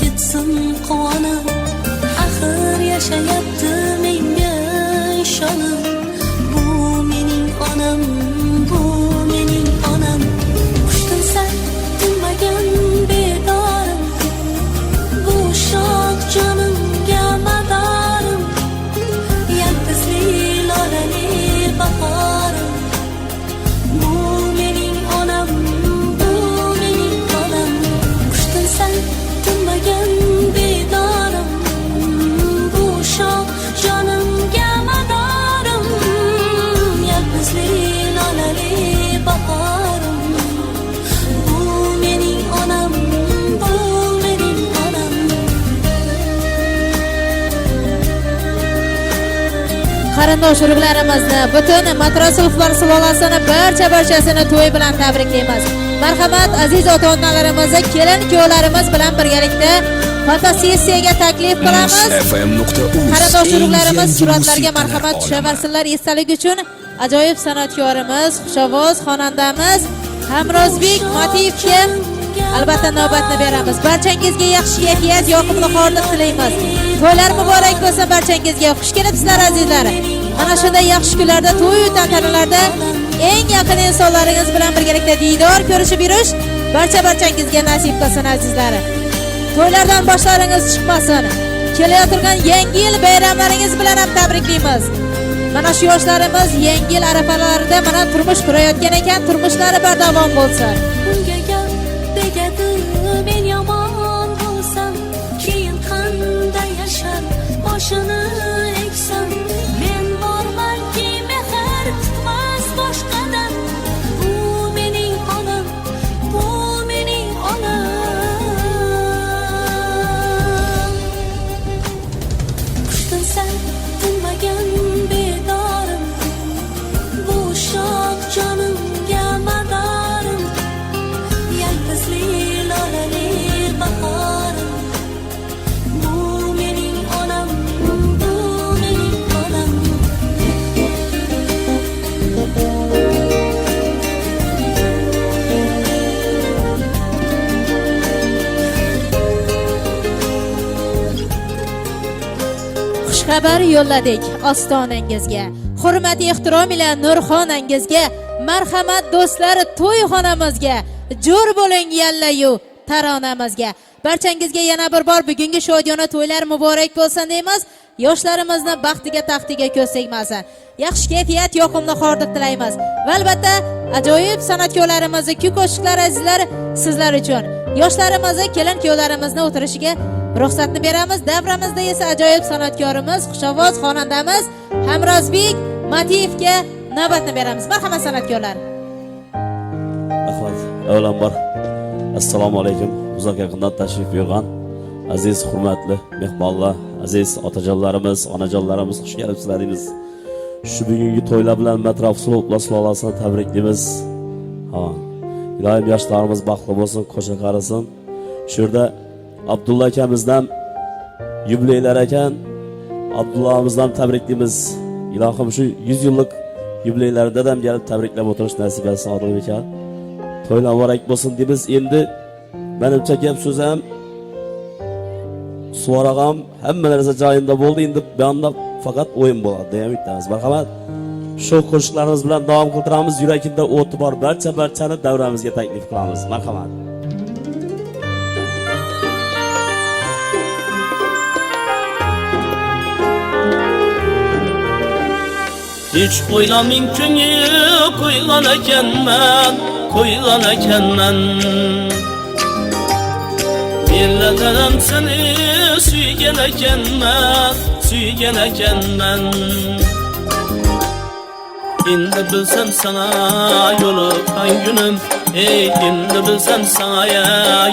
ketsin quvonib. Axir yashayapti menga ishonib, bu mening onam, bu mening onam. Qushtinsa tinmagan bedorim, bu shod jonimga madorim, yaltizli lolali bahorim, bu mening onam, bu mening onam. Qushtinsa tinmagan bedorim, bu shod jonimga madorim, yaltizli lolali bahorim, bu mening onam, bu mening onam. Qarindosh urug'larimizni, butun Matrosulovlar sulolasini barchasini to'y bilan tabriklaymiz. Marhamat aziz ota-onalarimizni kelin kuyovlarimiz bilan birgalikda fotosessiyaga taklif qilamiz. Qarindosh urug'larimiz suratlarga marhamat tushaversinlar. Esdalik uchun ajoyib san'atkorimiz, xushovoz xonandamiz Hamrozbek Motivga albatta navbatni beramiz. Barchangizga yaxshi kayfiyat, yoqimli hordiq tilaymiz. To'ylar muborak bo'lsin barchangizga. Xush kelibsizlar azizlar. Mana shunday yaxshi kunlarda, to'y tantanalarda eng yaqin insonlaringiz bilan birgalikda diydor ko'rishib yurish barchangizga nasib qilsin azizlar. To'ylardan boshlaringiz chiqmasin. Kelayotgan yangi yil bayramlaringiz bilan ham tabriklaymiz. Mana shu yoshlarimiz yangi yil arafalarida mana turmush qurayotgan ekan, turmushlari bardavom bo'lsin. Unga gap tegadi, men yomon bo'lsam, keyin qanday yashar boshini eksam. Men bormanki mehr tutmas boshqadan, bu mening onam, bu mening onam. Qushtinsa tinmagan bedorim, bu shod jonimga madorim, yaltizli lolali bahorim, bu mening onam, bu mening onam. Xushxabar yo'lladik ostonangizga. Hurmat ehtirom ila Nurxonangizga, marhamat do'stlar to'yxonamizga jo'r bo'ling yallayu taronamizga. Barchangizga yana bir bor bugungi shodiyona to'ylar muborak bo'lsin deymiz. Yoshlarimizni baxtiga taxtiga ko'z tegmasin. Yaxshi kayfiyat, yoqimli xordiq tilaymiz. Va albatta ajoyib san'atkorlarimizni, kuy-qo'shiqlar azizlar sizlar uchun. Yoshlarimizni, kelin-kuyovlarimizni o'tirishiga ruxsatni beramiz. Davramizda esa ajoyib san'atkorimiz, xushovoz xonandamiz Hamrozbek Matiyevga navbatni beramiz. Marhamat san'atkorlar. Rahmat. Avvalambor assalomu alaykum. Uzoq yaqindan tashrif buyurgan aziz, hurmatli mehmonlar, aziz otajonlarimiz, onajonlarimiz, xush kelibsizlar deymiz. Shu bugungi to'ylar bilan Matraf Suloblar sulolasini tabriklaymiz. Ilohim yoshlarimiz baxtli bo'lsin, qo'sha qarasin. Shu yerda Abdulla akamizdan yubileylar ekan, Abdullamizdan tabriklaymiz. Ilohim shu 100 yillik yubileylarida ham kelib tabriklab o'tirish nasib etsin Odilbek aka. To'ylar muborak bo'lsin deymiz. Endi menimcha gap so'z ham Suvarag'am hamma narsa joyida bo'ldi. Endi bu yoqda faqat o'yin bo'ladi deya umiddamiz. Marhamat. Shu qo'shiqlarimiz bilan davom qildiramiz. Yurakingda o'ti bor barchani davramizga taklif qilamiz. Marhamat. Hiç o'ylaming ko'ngil qo'ygan ekanman. Yillardan seni suygan ekanman. Endi bilsem sana yo'liqqan günüm, endi bilsem sana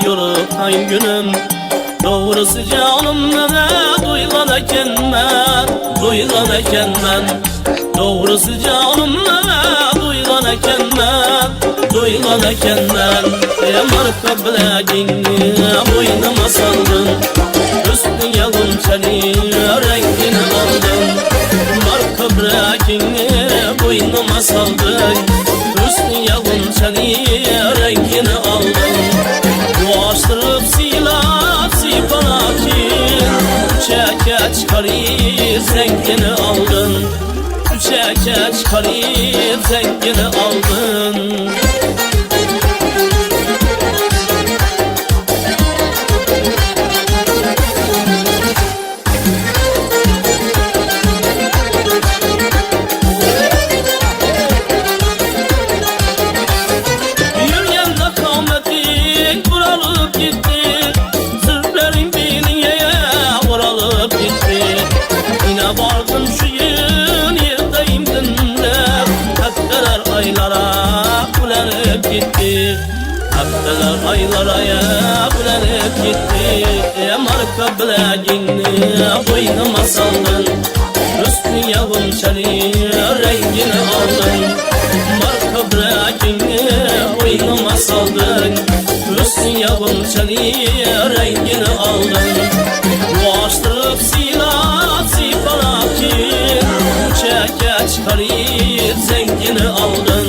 yo'liqqan günüm. Doğrusu canımda duygan ekanman. Doğrusu canımla duygan ekanman. Marka bilagingni boynuma saldın, üstüne gunçani rengini aldın. Marka bilagingni boynuma saldın, üstüne gunçani rengini aldın. Boğaçtırıp sipanakin, çeke çıkarıp zengini aldın. Çeke çıkarıp zengini aldın. Yürüyende kavmetin vuralıp gitti, sırtların biniye vuralıp gitti. Yine vardım şu yıl yerdeyim dinle, haftalar aylara bulanıp gitti. Haftalar aylara bulanıp gitti. Marka bilagingni boynuma saldın, üstüne gunçani rengini aldın. Marka bilagingni boynuma saldın, üstüne gunçani rengini aldın. Boğaçtırıp sipanakin, çeke çıkarıp zengini aldın.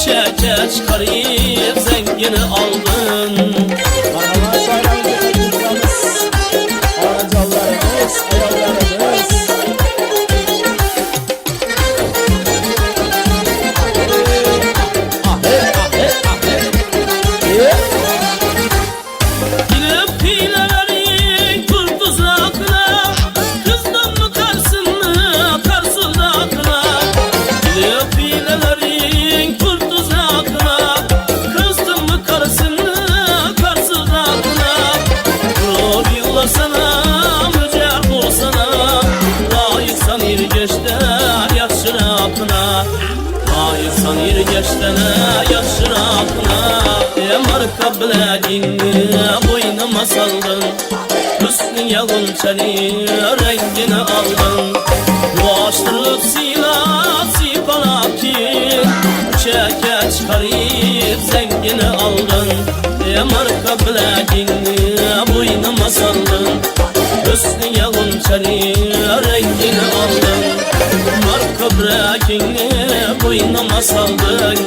Çeke çıkarıp zengini aldın. Anacanlarımız, ayollarımız. Gidip hilelerin kurtuzakına, kızdan mı karsızakına. Gidip hilelerin kurtuzakına, kızdan mı karsızakına. Vurur yıllar sana, mücer bulsana, layıksan irgeçten yaşırapına. Layıksan irgeçten yaşırapına. Marka bilagingni boynuma saldın, üstüne gunçani rengini aldın. Boğaçtırıp sipanakin, çeke çıkarıp zengini aldın. Marka bilagingni boynuma saldın, üstüne gunçani rengini aldın. Marka bilagingni boynuma saldın,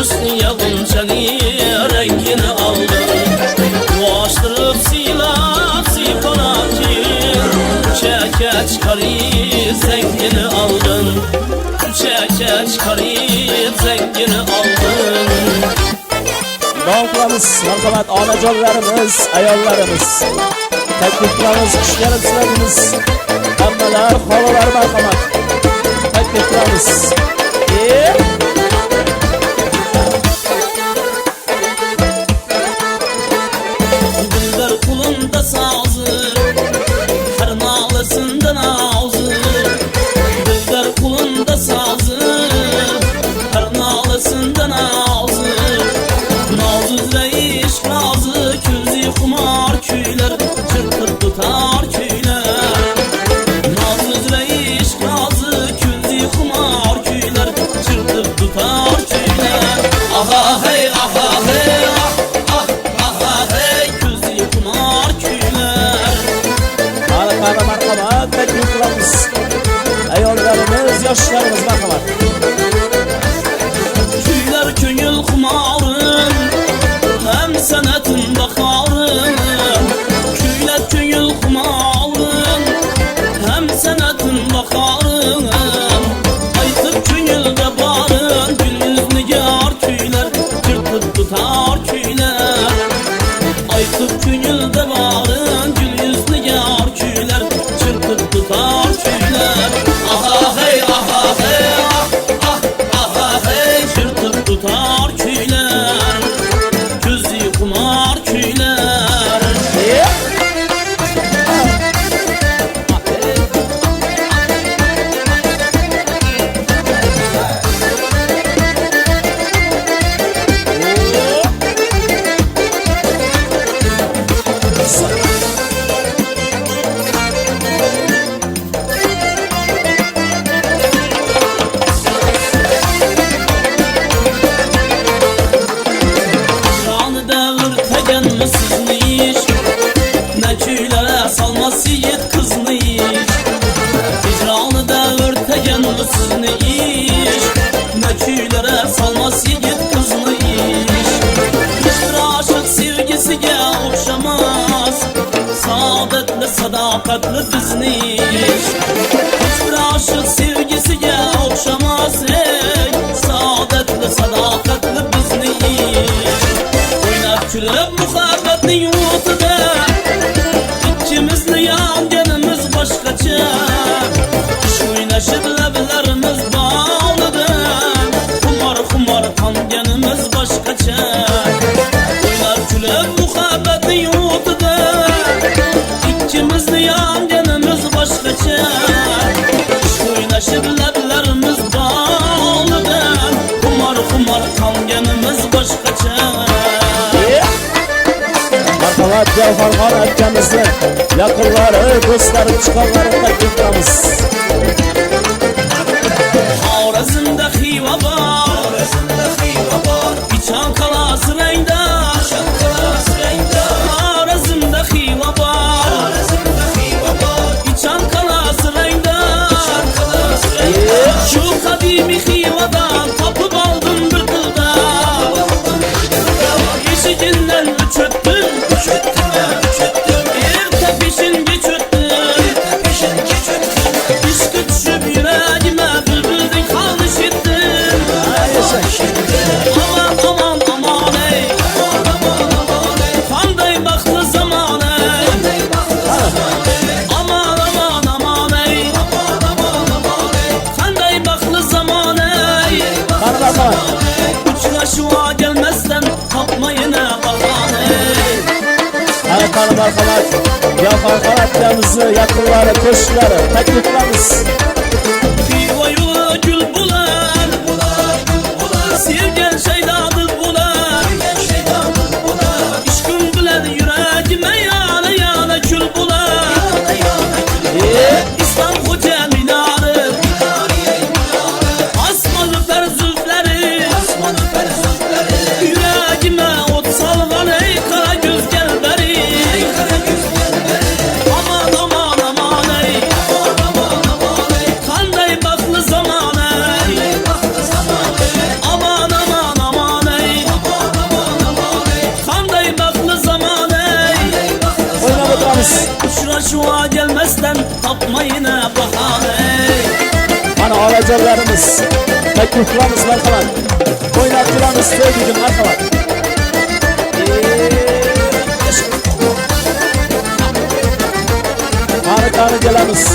üstüne gunçani rengini aldın. Boğaçtırıp sipanakin, çeke çıkarıp zengini aldın. Çeke çıkarıp zengini aldın. qilamiz. Marhamat, onajonlarimiz, ayollarimiz. Taklif qilamiz, xush kelibsizlarimiz. Hammalar, xolalar marhamat. Taklif qilamiz. Dilber kulunda sazı, her nalısından ağzı. Dilber kulunda sazı, her nalısından ağzı. Nazızla iş razı, közü kumar küyler, çırpıp tutar küyler. Nazızla iş razı, közü kumar küyler, çırpıp tutar küyler. Aha hey, aha hey, ah, ah, aha hey, közü kumar küyler. Marhamat, taklif qilamiz. Ayollarimiz, yoshlarimiz marhamat. Küyler köngül kumarım, hem sanatın bakarım. Küyler köngül kumarım, hem sanatın bakarım. Aytıp köngülde barın, gül yüzlü yar küyler, çırpıp tutar küyler. Aytıp köngülde barın, gül yüzlü yar küyler, çırpıp tutar küyler. Aha hey, aha hey, ah, ah, aha hey, çırpıp tutar küyler. Gözü kumar küyler. Şanı devir tegen mi sizni iş? Ne küylere salmaz yiğit kızını iş. Hicranı devir tegen mi sizni iş? Ne küylere salmaz yiğit kızını iş. Hiçbir aşık sevgisiga okşamaz, saadetli sadakatli bizni iş. Hiçbir aşık sevgisiga okşamaz, ey saadetli sadakatli bizni iş. Oynab kulib muhabbatning o'tida, ikkimizni yonganimiz boshqacha. Ish o'ynashib lablarimiz bog'lidan, xumor qonganimiz boshqacha. Oynab kulib muhabbatning o'tida, ikkimizni yonganimiz boshqacha. Ish o'ynashib lablarimiz bog'lidan, xumor qonganimiz boshqacha. Marhamat, Javharxon akamizni yaqinlari, do'stlari, chiqqanlari taklif qilamiz. Xorazmda Xiva bor, Ichan qalasi rangda. Xorazmda Xiva bor, Ichan qalasi rangda. Shu qadimiy Xivadan topib oldim bir tilda. Eshigindən o'tdim, erta peshinga cho'tdim. Ishqi tushib yuragima bulbuldek xolish etdim. Aman, aman, aman ey, qanday baxtli zamon ey. Aman, aman, aman ey, qanday baxtli zamon ey. Uchrashuv gelmezden tapmayın bahane. Marhamat, Javharxon akamizni yaqinlari, qo'shnilari taklif qilamiz. Xiva yo'li gul bular, sevgan shaydodil bular. Ishqim bilan yuragime yana yana kul bular. İslam Xo'ja minori, osmon öper zulflari. Yuragime o't solgan ey qara ko'z galbari. Aman, aman, aman ey, qanday baxtli zamon ey. Aman, aman, aman ey, qanday baxtli zamon ey. O'ynab o'tiramiz. Uchrashuv gelmezden tapmayın bahane. Mana onajonlarimiz taklif qilamiz marhamat. O'ynab turamiz to'y bugun marhamat. Bari gelamiz.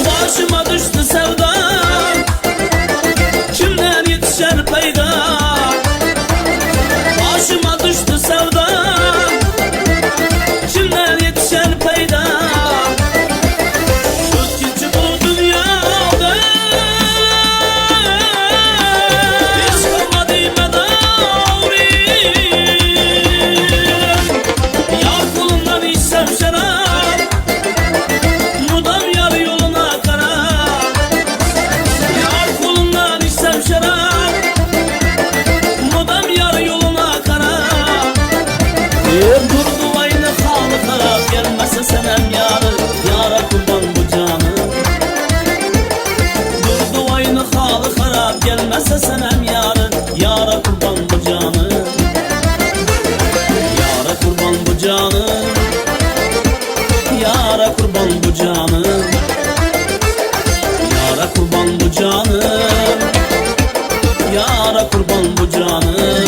Başıma düştü sevda, kimden yetişer peyda? Başıma düştü sevda, kimden yetişer peyda? Şu küçük bu dünyada hiç kalmadı medavri. Yar kulundan içsem şarap, mudam yar yoluna kara. Yar kulundan içsem şarap, mudam yar yoluna kara. Durdu aynı halı harap, gelmezse senem yarı, yara kurban bu canı. Durdu aynı halı harap, gelmezse senem yarı, yara kurban bu canı. Yara kurban bu canı, yara kurban bu canı. Yara kurban bu canı, yara kurban bu canı.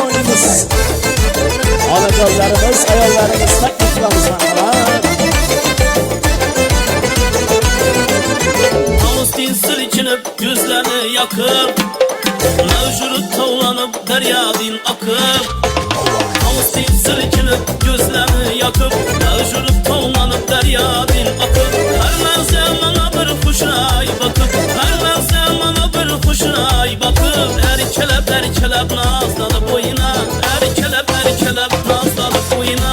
Oyunumuz. Anacılarımız, ayollarımız, taklitlerimiz var. Ağustin silkinip gözlerini yakıp, mevjuru tavlanıp deryadin akıp. Ağustin silkinip gözlerini yakıp, mevjuru tavlanıp deryadin akıp. Her zamana bir kuşay bakıp, her zamana bir kuşay bakıp. Erkelep nazlanıp oyna, erkelep nazlanıp oyna.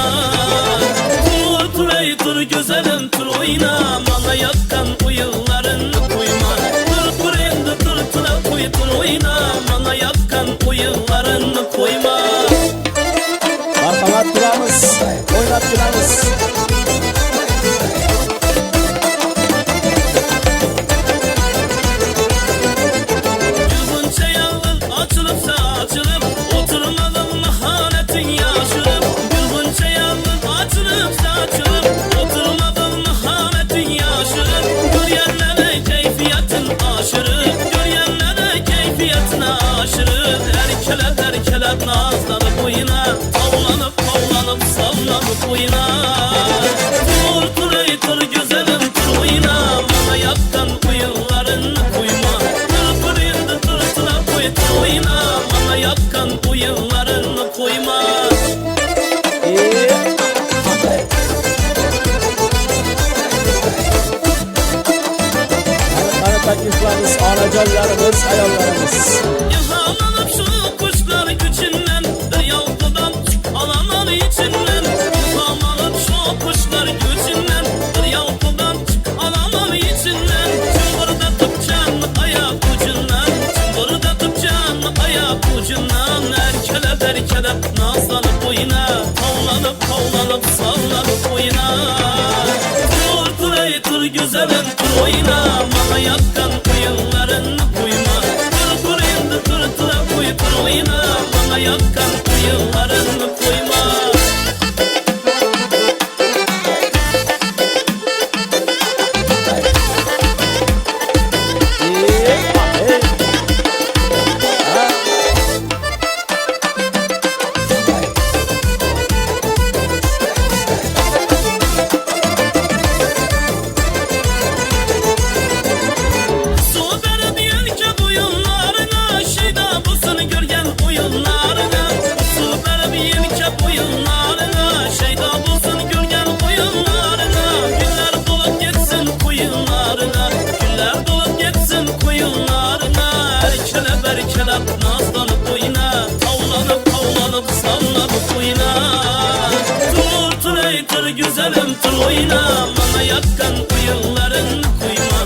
Tur ey tur güzelim tur oyna, bana yakkan o yıllarını koyma. Tur endi tur oyna, bana yakkan o yıllarını koyma. Marhamat duramiz, o'ynab kulamiz. Gülgünçe yalın açılıpsa açılıp, oturmadım mahanetin yaşırıp. Gülgünçe yalın açılıpsa açılıp, oturmadım mahanetin yaşırıp. Göryenlere keyfiyetin aşırıp, göryenlere keyfiyetin aşırıp. Erkelep nazlanıp oyna, tavlanıp sallanıp oyna. Tur ey tur güzelim tur oyna, bana yakkan bu yıllarını koyma. Tur endi tur oyna, bana yakkan bu yıllarını koyma. Ana taklitlerimiz, anacılarımız, ayollarımız. İlhamlanıp şu kuşlar gücünden, bir yaltıdan alaman içinden. İlhamlanıp şu kuşlar gücünden, bir yaltıdan alaman içinden. Çımbırdatıp canlı ayak ucundan, çımbırdatıp canlı ayak ucundan. Erkelep nazlanıp oyna, tavlanıp sallanıp oyna. Tur ey tur güzelim tur oyna, bana yakkan bu yıllarını koyma. Tur endi tur oyna, bana yakkan bu yıllarını koyma. Su verip yelken oyunlarına, şeyda bulsun görgen oyunlarına. Su verip yelken oyunlarına, şeyda bulsun görgen oyunlarına. Günler dolup geçsin koyunlarına, günler dolup geçsin koyunlarına. Erkelep nazlanıp oyna, tavlanıp sallanıp oyna. Tur ey tur güzelim tur oyna, bana yakkan bu yıllarını koyma.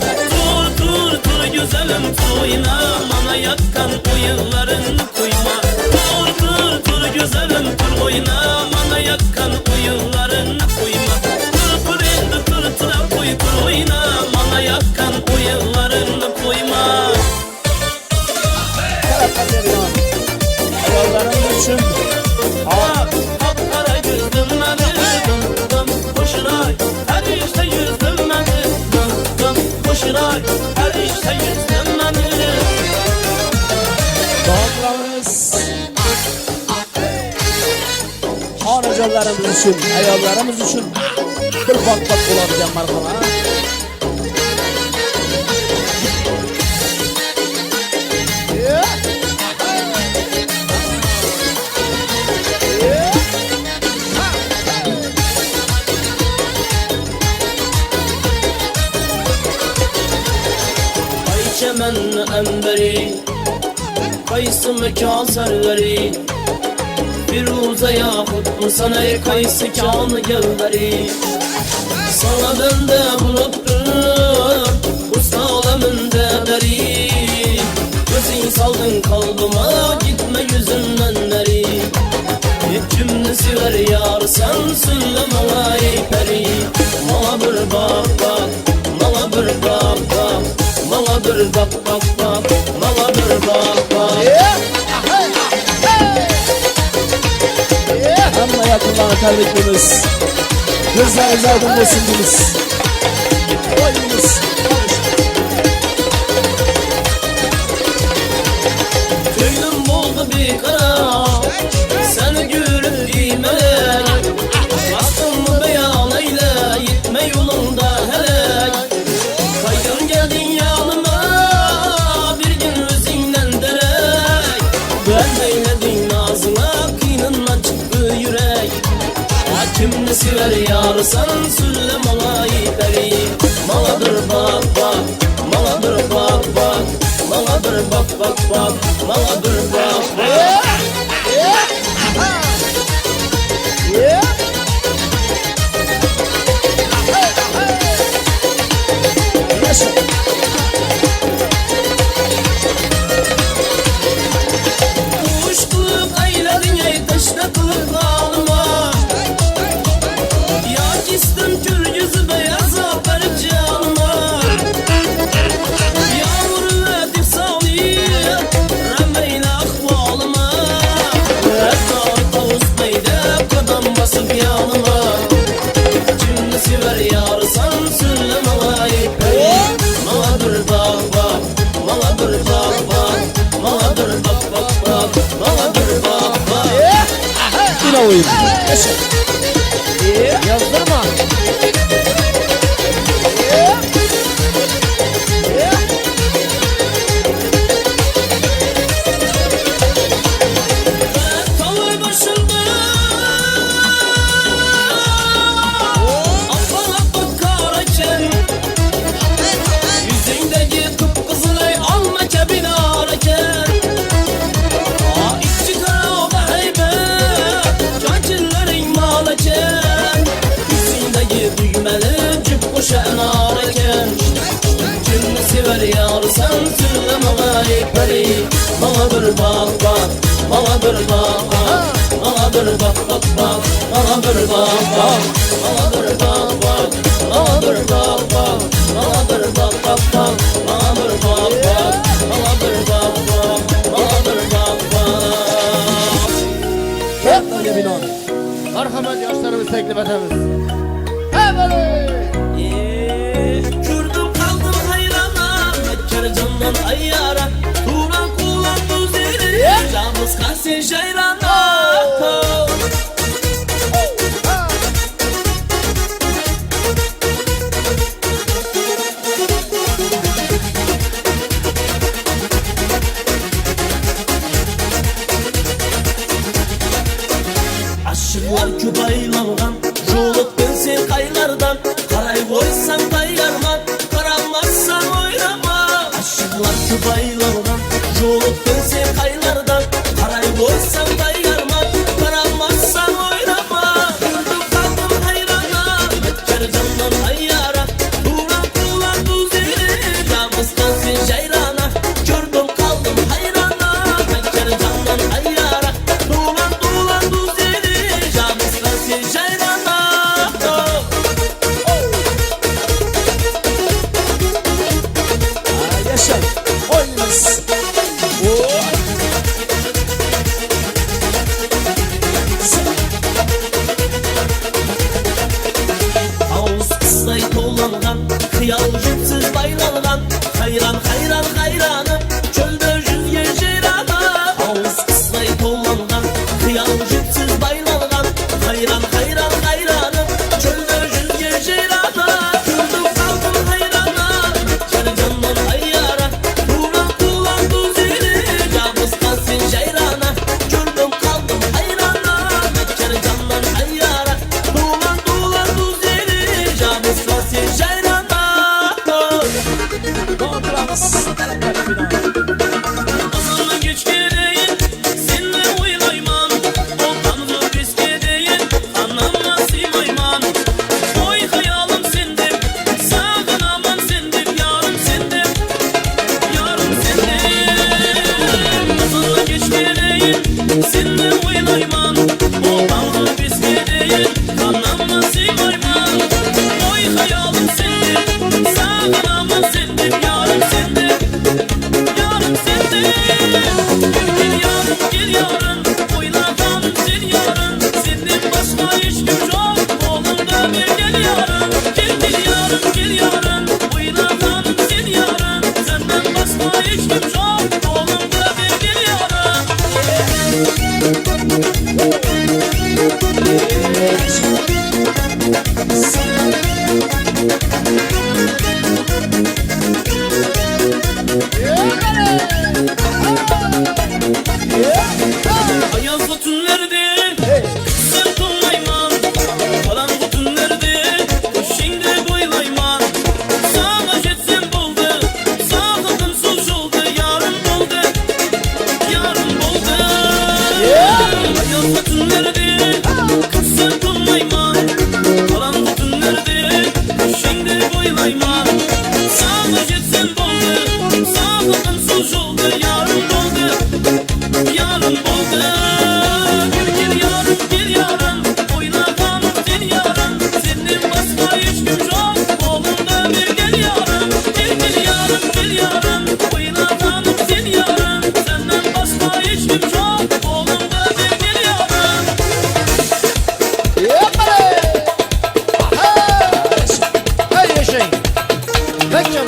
Tur güzelim tur oyna, bana yakkan bu yıllarını koyma. Tur güzelim tur oyna, bana yakkan bu yıllarını koyma. Tur endi tur oyna, bana yakkan bu yıllarını koyma. Ayollarım için. Kara gözlüm ben koşuray, her işte yüzdüm ben koşuray. her işte yüzlenmeli. Dağlarımız Anacanlarımız için, ayollarımız için bir bak olabilen markalar. Ay çemenli emberi, kayısı mekan serveri, Firuze yahut musanay kayısı kanı gevveri. Sana bende buluttum, usta aleminde beri. Gözün saldın kalbıma, gitme yüzümden beri. Hep cümlesi ver yar, sen söyle bana ey peri. Bana bir bak bak, bana bir bak bak, bana bir bak bak bak, bana bir bak bak. Hamma yakınlarını tebrikimiz. Gözleriniz aydın olsunuz. Oyunumuz. Köyüm oldu bir kara, seni görüp imelek. Baktım beyan eyle, gitme yolunda helek. Kaygın geldin yanıma, bir gün özünden derek. Ben eyledin ağzına, kıynınla çıktı yürek. Kimni sever yar, sen söyle bana ey peri. Bana bir bak bak, bana bir bak bak, bana bir bak bak bak, bana bir bak bak. Kuş kılıp eyledin ey taşla kılıp ağlıma. Ya kistim kül yüzü beyaza verip canıma. Yağmur verdik sağlayıp rembeyle ahvalıma. Ettar tavus beyde kadam basıp yanıma. Cümlesi ver yar, sen söyle bana ey peri. Bana bir bak bak, bana bir bak bak, bana bir bak bak bak, bana bir bak bak. Yine oyun. Yaşa. Yazdırma. Tavır başında Abba abba karaken, yüzündeki kıpkızılay alma kebin ağrıken. İçi kara o da heybet, kaçınların malaken. Yüzündeki düğmeli cüp kuşağın ağrıken. Kimni sever yar, sen söyle bana ey peri. Bana bir bak bak, bana bir bak bak, bana bir bak bak bak, bana bir bak bak, bana bir bak bak, bana bir bak bak, bana bir bak bak bak, bana bir bak bak, bana bir bak bak, bana bir bak bak. Hayatta yemin on. Merhamet yaşlarımız teklif ederiz. Kürdüm kaldım hayrana, Mekkar candan ayyara. Turan kulan düzeli, camız kalsın jayrana. Aşıklar kübaylangan, yolup dönsen kaylardan. Karay koysan kayarman, karamazsan oynama. Aşıklar kübaylangan, yolup dönsen kaylardan. Karay koysan kayarman, karamazsan oynama. Yurdum kaldım hayrana, Mekkar candan ayyara. Turan kulan düzeli, camız kalsın jayrana. Gördüm kaldım hayrana, Mekkar candan ayyara. Turan düzeli, camız kalsın jayrana. Yaşa. Oyunumuz. Ayazlı tünlerde sen dolmayman, karanlı tünlerde şimdi boylayman. Sağa geçsem boldu, sağlıkın sus oldu, yarım boldu, yarım boldu. Ayazlı tünlerde sen dolmayman, karanlı tünlerde şimdi boylayman. Sağa geçsem boldu, sağlıkın sus oldu, yarım boldu, yarım boldu. Gel yarım, gel yarım, oynadan sen yarım. Senin başka hiç kim yok, oğlumda bir gel yarım. Gel yarım, gel yarım, oynadan sen yarım. Senden başka hiç kim yok, oğlumda bir gel yarım. Hey yaşayın. Bekçam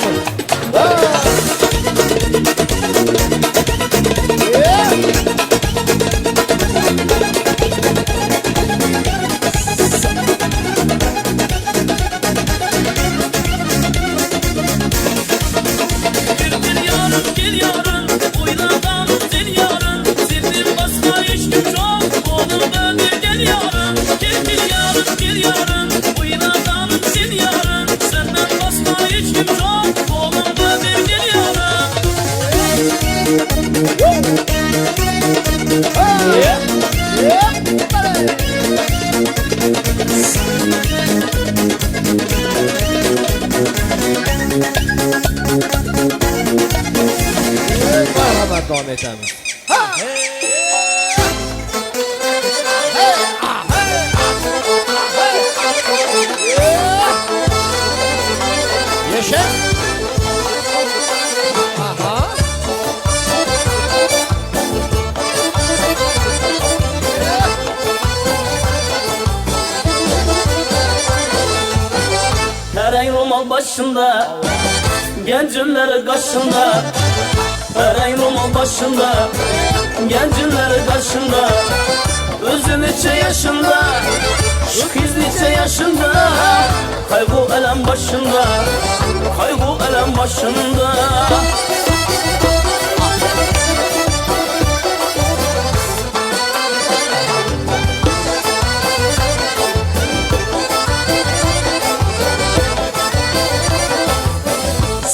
Gel yarım, gel yarım, oynadan sen yarım. Senin başka hiç kim yok, oğlumda bir gel yarım. Gel yarım, gel yarım, oynadan sen yarım. Senden başka hiç kim yok, oğlumda bir gel yarım. Merhaba devam etemiz. Yaşa. Aha. Her ay romal başında, gencimleri karşında. Her ay romal başında, gencimleri karşında. Özüm içe yaşında, şu kız içe yaşında. Kaygı elem başında, kaygı elem başında.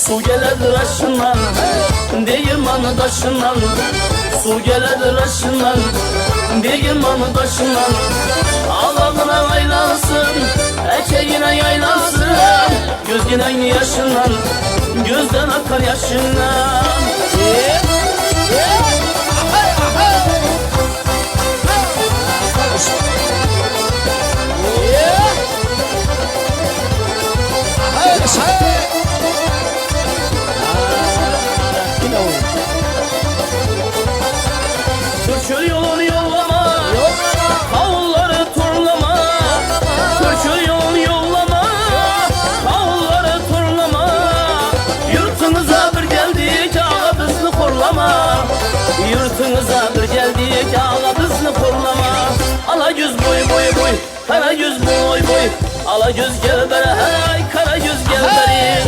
Su gelir aşından, değirmanı taşından. Su gelir aşından, değirmanı taşından. Ağladına aylansın, ekeğine yaylansın. Göz yine yaşından, gözden akar yaşından. Türkül yolunu yollama, kavulları turlama. Türkül yolunu yollama, kavulları turlama. Yurtumuza bir geldik, ağa bizni korlama. Yurtumuza bir geldik, ağa bizni korlama. Ala göz boy boy boy, kara göz boy boy. Ala göz gel beri, hey kara göz gel beri.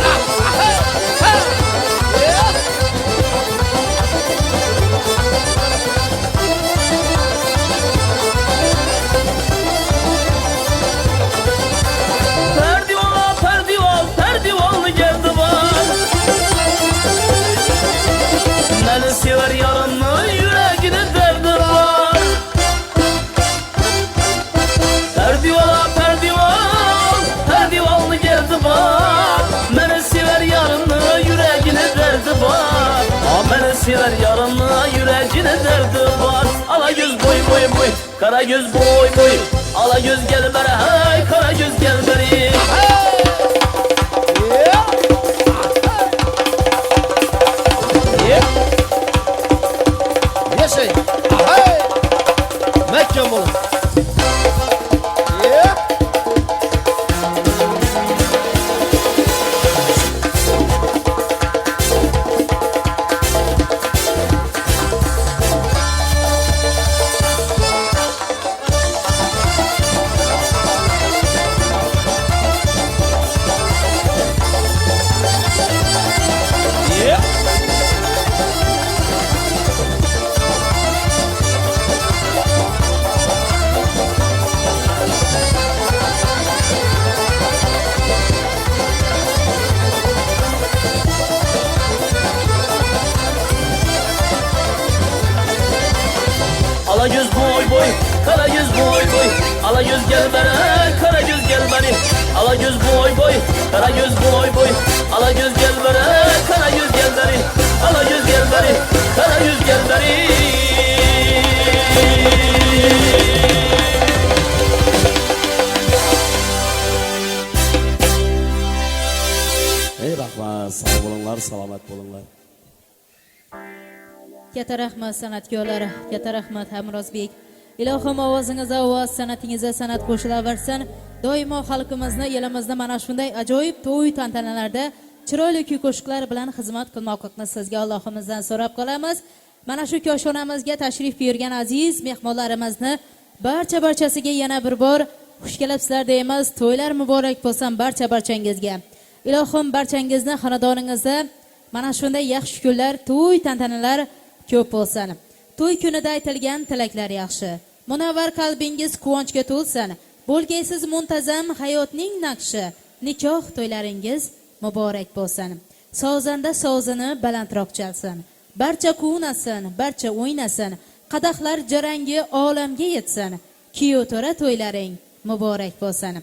Perdivala, perdival, perdivallı geldi bak. Beni sever yarınlı yüreğine derdi var. Perdivala, perdival, perdivallı geldi bak. Beni sever yarınlı yüreğine derdi var. Beni sever yarınlı yüreğine derdi var. Ala göz boy boy boy, kara göz boy boy. Ala göz gel beri, hey kara göz gel beri. Yaşayın. Hey. Mekkam olun. Ala göz gel bana, kara göz gel bana. Ala göz boy boy, kara göz boy boy. Ala göz gel bana, kara göz gel bana. Ala göz gel bana, kara göz gel bana. Ey rahmat, sağ bo'linglar, salomat bo'linglar. Katta rahmat san'atkorlar, katta rahmat Hamrozbek. Ilohim ovozingiz ovoz, san'atingizga san'at qo'shilaversin. Doimo xalqimizni, elimizni mana shunday ajoyib to'y tantanalarda chiroyli kuy qo'shiqlar bilan xizmat qilmoqlikni sizga Allohimizdan so'rab qolamiz. Mana shu koshonamizga tashrif buyurgan aziz mehmonlarimizni barchasiga yana bir bor xush kelibsizlar deymiz. To'ylar muborak bo'lsin barchangizga. Ilohim barchangizni xonadoningizda mana shunday yaxshi kunlar, to'y tantanalar ko'p bo'lsin. To'y kunida aytilgan tilaklar yaxshi. Munavvar qalbingiz quvonchga to'lsin. Bo'lgaysiz muntazam hayotning naqshi. Nikoh to'ylaringiz muborak bo'lsin. Sozanda sozini balandroq chalsin. Barcha quvnasin, barcha o'ynasin. Qadahlar jarangi olamga yetsin. Kiyov to'ra to'ylaring muborak bo'lsin.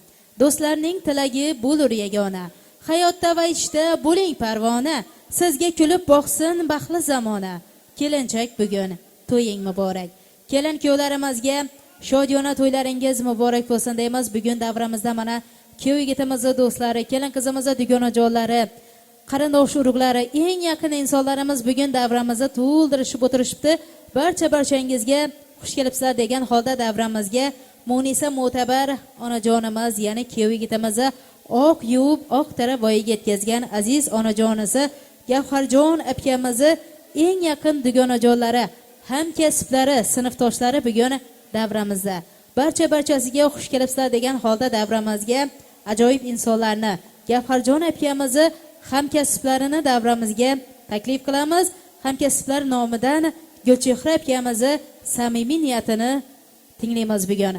Do'stlarning tilagi bo'lur yagona. Hayotda va ishda bo'ling parvona. Sizga kulib boqsin baxtli zamona. Kelinchak bugun to'ying muborak. Kelin kuyovlarimizga shodiyona to'ylaringiz muborak bo'lsin deymiz. Bugun davramizda mana kuyov yigitimizning do'stlari, kelin qizimizning dugonajonlari, qarindosh urug'lari, eng yaqin insonlarimiz bugun davramizda to'ldirishib o'tirishibdi. Barchangizga xush kelibsizlar degan holda davramizga Munisa Mo'tabar onajonimiz, ya'ni kuyov yigitimizni oq yuvib, oq tara voyaga yetkazgan aziz onajonisi Gavharjon akamizni eng yaqin dugonajonlari, hamkasblari, sinfdoshlari bugun davramizda. Barchasiga xush kelibsizlar degan holda davramizga ajoyib insonlarni, Gavharjon akamizni hamkasblarini davramizga taklif qilamiz. Hamkasblar nomidan Gulchehra akamizni samimiy niyatini tinglaymiz bugun.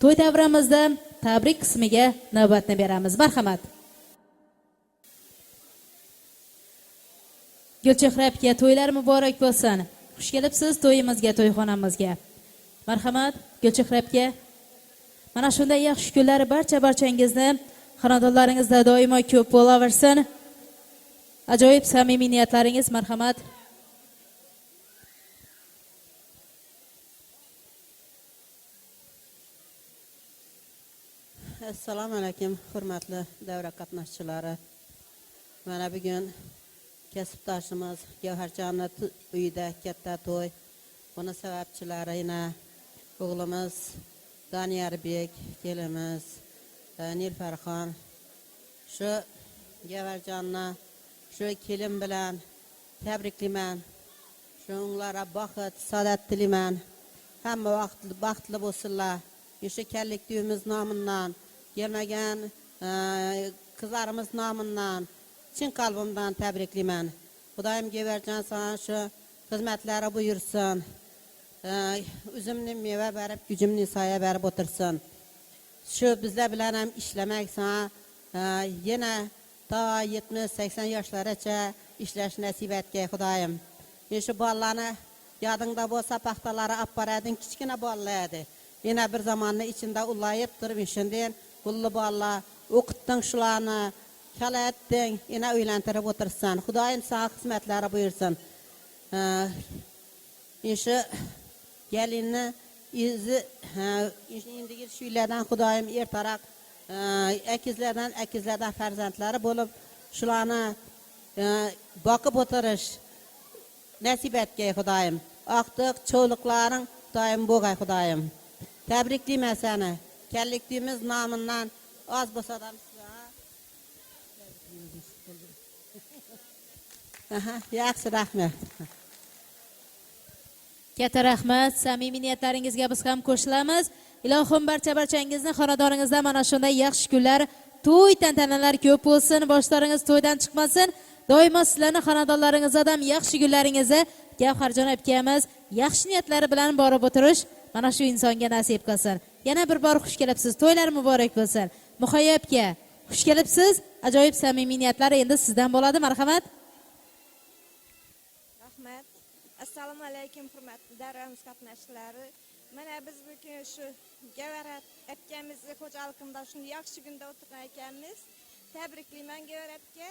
To'y davramizda tabrik qismiga navbatni beramiz. Marhamat. Gulchehra aka, to'ylar muborak bo'lsin. Xush kelibsiz to'yimizga, to'yxonamizga. Marhamat, Gulchehra aka. Mana shunday yaxshi kunlar barchangizni xonadonlaringizda doimo ko'p bo'laversin. Ajoyib samimiy niyatlaringiz, marhamat. Assalomu alaykum, hurmatli davra qatnashchilari. Mana bugun kasbdoshimiz Gavharjonning uyida katta to'y. Buni sababchilari yana o'g'limiz Daniyarbek, kelimiz Nilfarxon. Shu Gavharjonni shu kelin bilan tabriklayman. Shunlarga baxt, saodat tilayman. Hamma baxtli bo'lsinlar. O'sha kallik to'yimiz nomidan gelmagan qizlarimiz nomidan chin qalbimdan tabriklayman. Xudoyim Gavharjon sana shu xizmatlari buyursin. O'zimni meva berib, gücümni soya berib o'tirsin. Shu bizlar bilan ham ishlamak sana yana ta 70-80 yoshlargacha ishlash nasib etgay Xudoyim. Shu bolalarni yodingda bo'lsa paxtalari olib borading, kichkina bolalar edi. Yana bir zamanning ichida ulayib turib shundan pulli bolalar o'qitding, shularni kalatding, yana uylantirib o'tirsan. Xudoyim sana xizmatlari buyursin. Shu gelinni izi indigi shuylardan Xudoyim ertaroq akizlardan farzandlari bo'lib, shularni boqib o'tirish nasib etgay Xudoyim. Aqtiq cho'liqlaring doim bo'lgay Xudoyim. Tabriklayman seni. Kallikdimiz nomidan oz bo'lsa-da yaxshi, rahmat. Katta rahmat. Samimiy niyatlaringizga biz ham qo'shilamiz. Ilohim barchangizni xonadoningizda mana shunday yaxshi kunlar, to'y tantanalar ko'p bo'lsin, boshlaringiz to'ydan chiqmasin. Doimo sizlarning xonadonlaringizda ham yaxshi kunlaringizga Gavharjon akamiz yaxshi niyatlari bilan borib o'tirish mana shu insonga nasib qilsin. Yana bir bor xush kelibsiz. To'ylar muborak bo'lsin. Muhayyab aka, xush kelibsiz. Ajoyib samimiy niyatlar endi sizdan bo'ladi. Marhamat. Rahmat. Assalomu alaykum, hurmatli davramiz qatnashchilari. Mana biz bugün şu Gevarat akamizni xo'jaligimda shunday yaxshi kunda o'tirgan ekanmiz. Tabriklayman Gevaratga.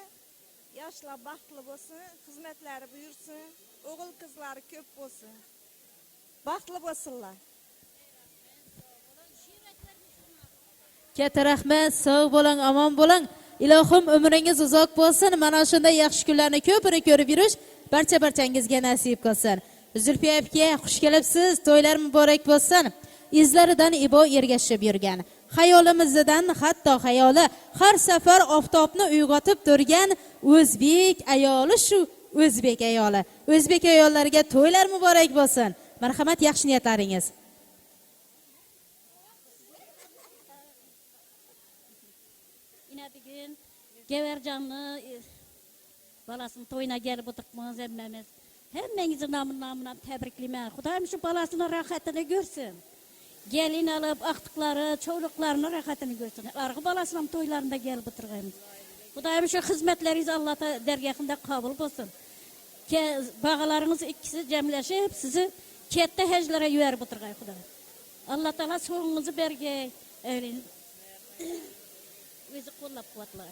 Yoshlar baxtli bo'lsin, xizmatlari buyursin, o'g'il qizlari ko'p bo'lsin. Baxtli bo'lsinlar. Katta rahmat, sog' bo'ling, omon bo'ling. Ilohim umringiz uzoq bo'lsin. Mana shunday yaxshi kunlarni ko'pini ko'rib yurish barchangizga nasib qilsin. Zulfiya aka, xush kelibsiz. To'ylar muborak bo'lsin. Izlaridan ibo ergashib yurgan, xayolimizdan hatto xayoli har safar oftobni uyg'otib turgan o'zbek ayoli shu o'zbek ayoli. O'zbek ayollariga to'ylar muborak bo'lsin. Marhamat, yaxshi niyatlaringiz. Yine bir gün Gevercanlı balasının toyuna gelip oturtmamız emmemiz. Hemmenizin namına tebrikleyeyim. Kudayım şu balasının rahatını görsün. Gelin alıp aktıkları, çoğuluklarının rahatını görsün. Argı balasının toylarında gelip oturgayımız. Kudayım şu hizmetleriniz Allah'ta dergahında kabul olsun. Bağalarınız ikisi cemleşip sizi kette heclere yüverip oturgay Kudayım. Allah Teala soğununuzu bergey. Öyle. Özü kollap kuvvetler.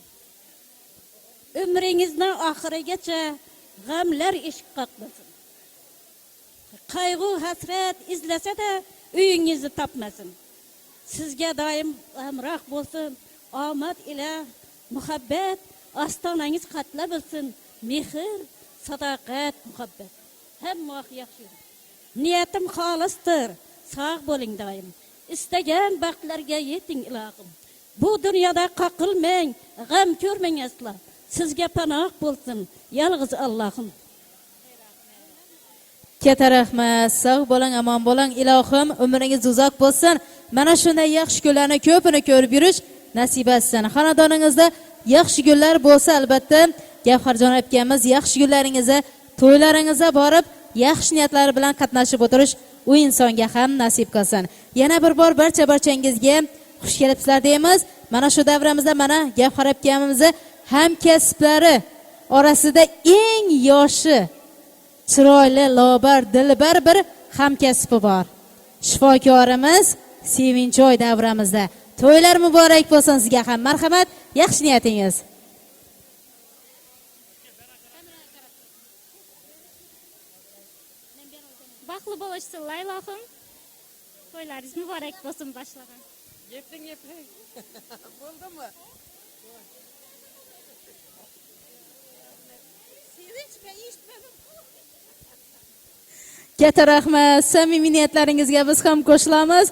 Ömrünüzden ahire geçe gamlar eşik kalkmasın. Kaygı, hasret izlese de üyünüzü tapmasın. Sizge daim amrah bolsun, amat ile muhabbet, astananız katla bilsin, mehir, sadakat, muhabbet. Hem muhak yakşı. Niyetim halistır, sağ bolin daim. İstegen baklarga yetin ilahım. Bu dünyada kakılmayın, gam körmeyin asla. Sizge panah bolsun, yalğız Allah'ım. Katta rahmat, sog' bo'ling, omon bo'ling. Ilohim umringiz uzoq bo'lsin. Mana shunday yaxshi kunlarni ko'pini ko'rib yurish nasib etsin. Xonadoningizda yaxshi kunlar bo'lsa, albatta Gavharjon akamiz yaxshi kunlaringizda, to'ylaringizga borib, yaxshi niyatlar bilan qatnashib o'tirish u insonga ham nasib qilsin. Yana bir bor barchangizga xush kelibsizlar deymiz. Mana shu davramizda mana Gavhar akamizni hamkasblari orasida eng yoshi chiroyli, lobar, dilbar bir hamkasbi bor. Shifokorimiz Sevinchoy davramizda. To'ylar muborak bo'lsin sizga ham. Marhamat, yaxshi niyatingiz. Baxtli bo'lishsinlar ilohim. To'ylaringiz muborak bo'lsin boshlagan. Geping. Bo'ldimi? Sevinch ben eshitmadim. Katta rahmat, samimiy niyatlaringizga biz ham qo'shilamiz.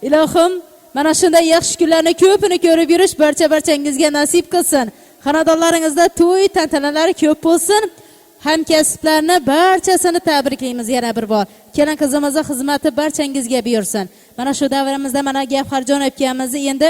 Ilohim mana shunday yaxshi kunlarni ko'pini ko'rib yurish barchangizga nasib qilsin. Xonadonlaringizda to'y tantanalari ko'p bo'lsin. Hamkasblarni barchasini tabriklaymiz yana bir bor. Kelin qizimizning xizmati barchangizga buyursin. Mana shu davramizda mana Gavharjon akamizni endi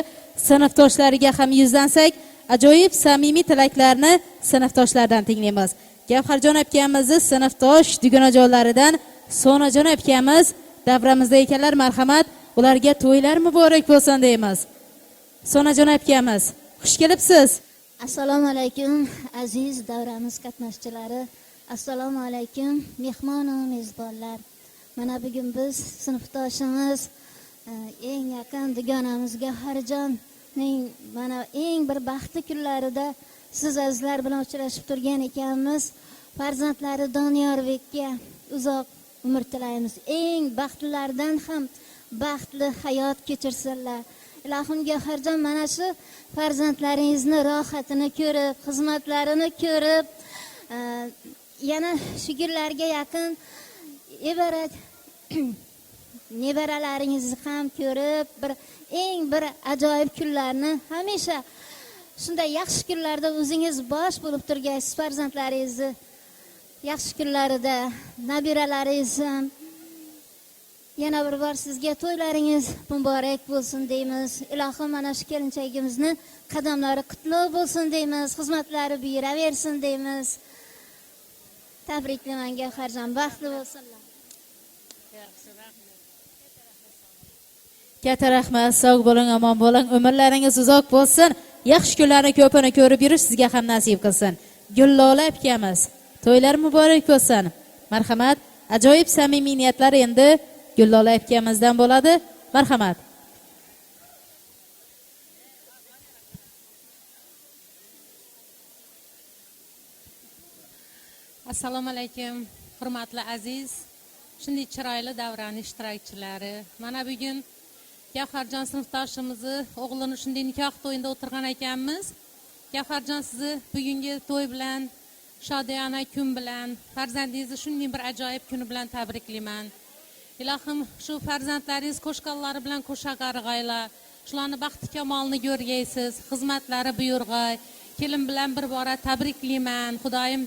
sinfdoshlariga ham yuzlansak, ajoyib samimiy tilaklarni sinfdoshlardan tinglaymiz. Gavharjon akamizni sinfdosh dugunajonlaridan Sonajon akamiz davramizda ekanlar, marhamat, ularga to'ylar muborak bo'lsin deymiz. Sonajon akamiz, xush kelibsiz. Assalomu alaykum aziz davramiz qatnashchilari. Assalomu alaykum mehmon-u mezbonlar. Mana bugun biz sinfdoshimiz eng yaqin dugonamiz Gavharjonning mana eng bir baxtli kunlarida siz azizlar bilan uchrashib turgan ekanmiz. Farzandlari Doniyorbekka uzoq umr tilaymiz. Eng baxtlilardan ham baxtli hayot kechirsinlar. Ilohim Gavharjon mana shu farzandlaringizni rohatini ko'rib, xizmatlarini ko'rib, yana shu kunlarga yaqin iborat nevaralaringizni ham ko'rib, eng bir ajoyib kunlarni hamisha shunday yaxshi kunlarda o'zingiz bosh bo'lib turgaysiz farzandlaringizni. Yaxshi kunlarida nabiralaringiz ham yana bir bor sizga to'ylaringiz muborak bo'lsin deymiz. Ilohim mana shu kelinchagimizni qadamlari qutlug' bo'lsin deymiz. Xizmatlari buyuraversin deymiz. Tabriklayman Gavharjon, baxtli bo'lsinlar. Katta rahmat, sog' bo'ling, omon bo'ling. Umrlaringiz uzoq bo'lsin. Yaxshi kunlarni ko'pini ko'rib yurish sizga ham nasib qilsin. Gullola akamiz, to'ylar muborak bo'lsin. Marhamat, ajoyib samimiy niyatlar endi Gullola akamizdan bo'ladi. Marhamat. Assalomu alaykum, hurmatli aziz, shunday chiroyli davrani ishtirokchilari. Mana bugun Gavharjon sinfdoshimizni o'g'lini shunday nikoh to'yida o'tirgan ekanmiz. Gavharjon, sizni bugungi to'y bilan, shodiyona kun bilan, farzandingizni shunday bir ajoyib kuni bilan tabriklayman. Ilohim, shu farzandlaringiz qo'shqonlari bilan qo'sha qarg'aylar. Shularni baxti kamolini ko'rgaysiz, xizmatlari buyurg'ay. Kelin bilan bir bora tabriklayman. Xudoyim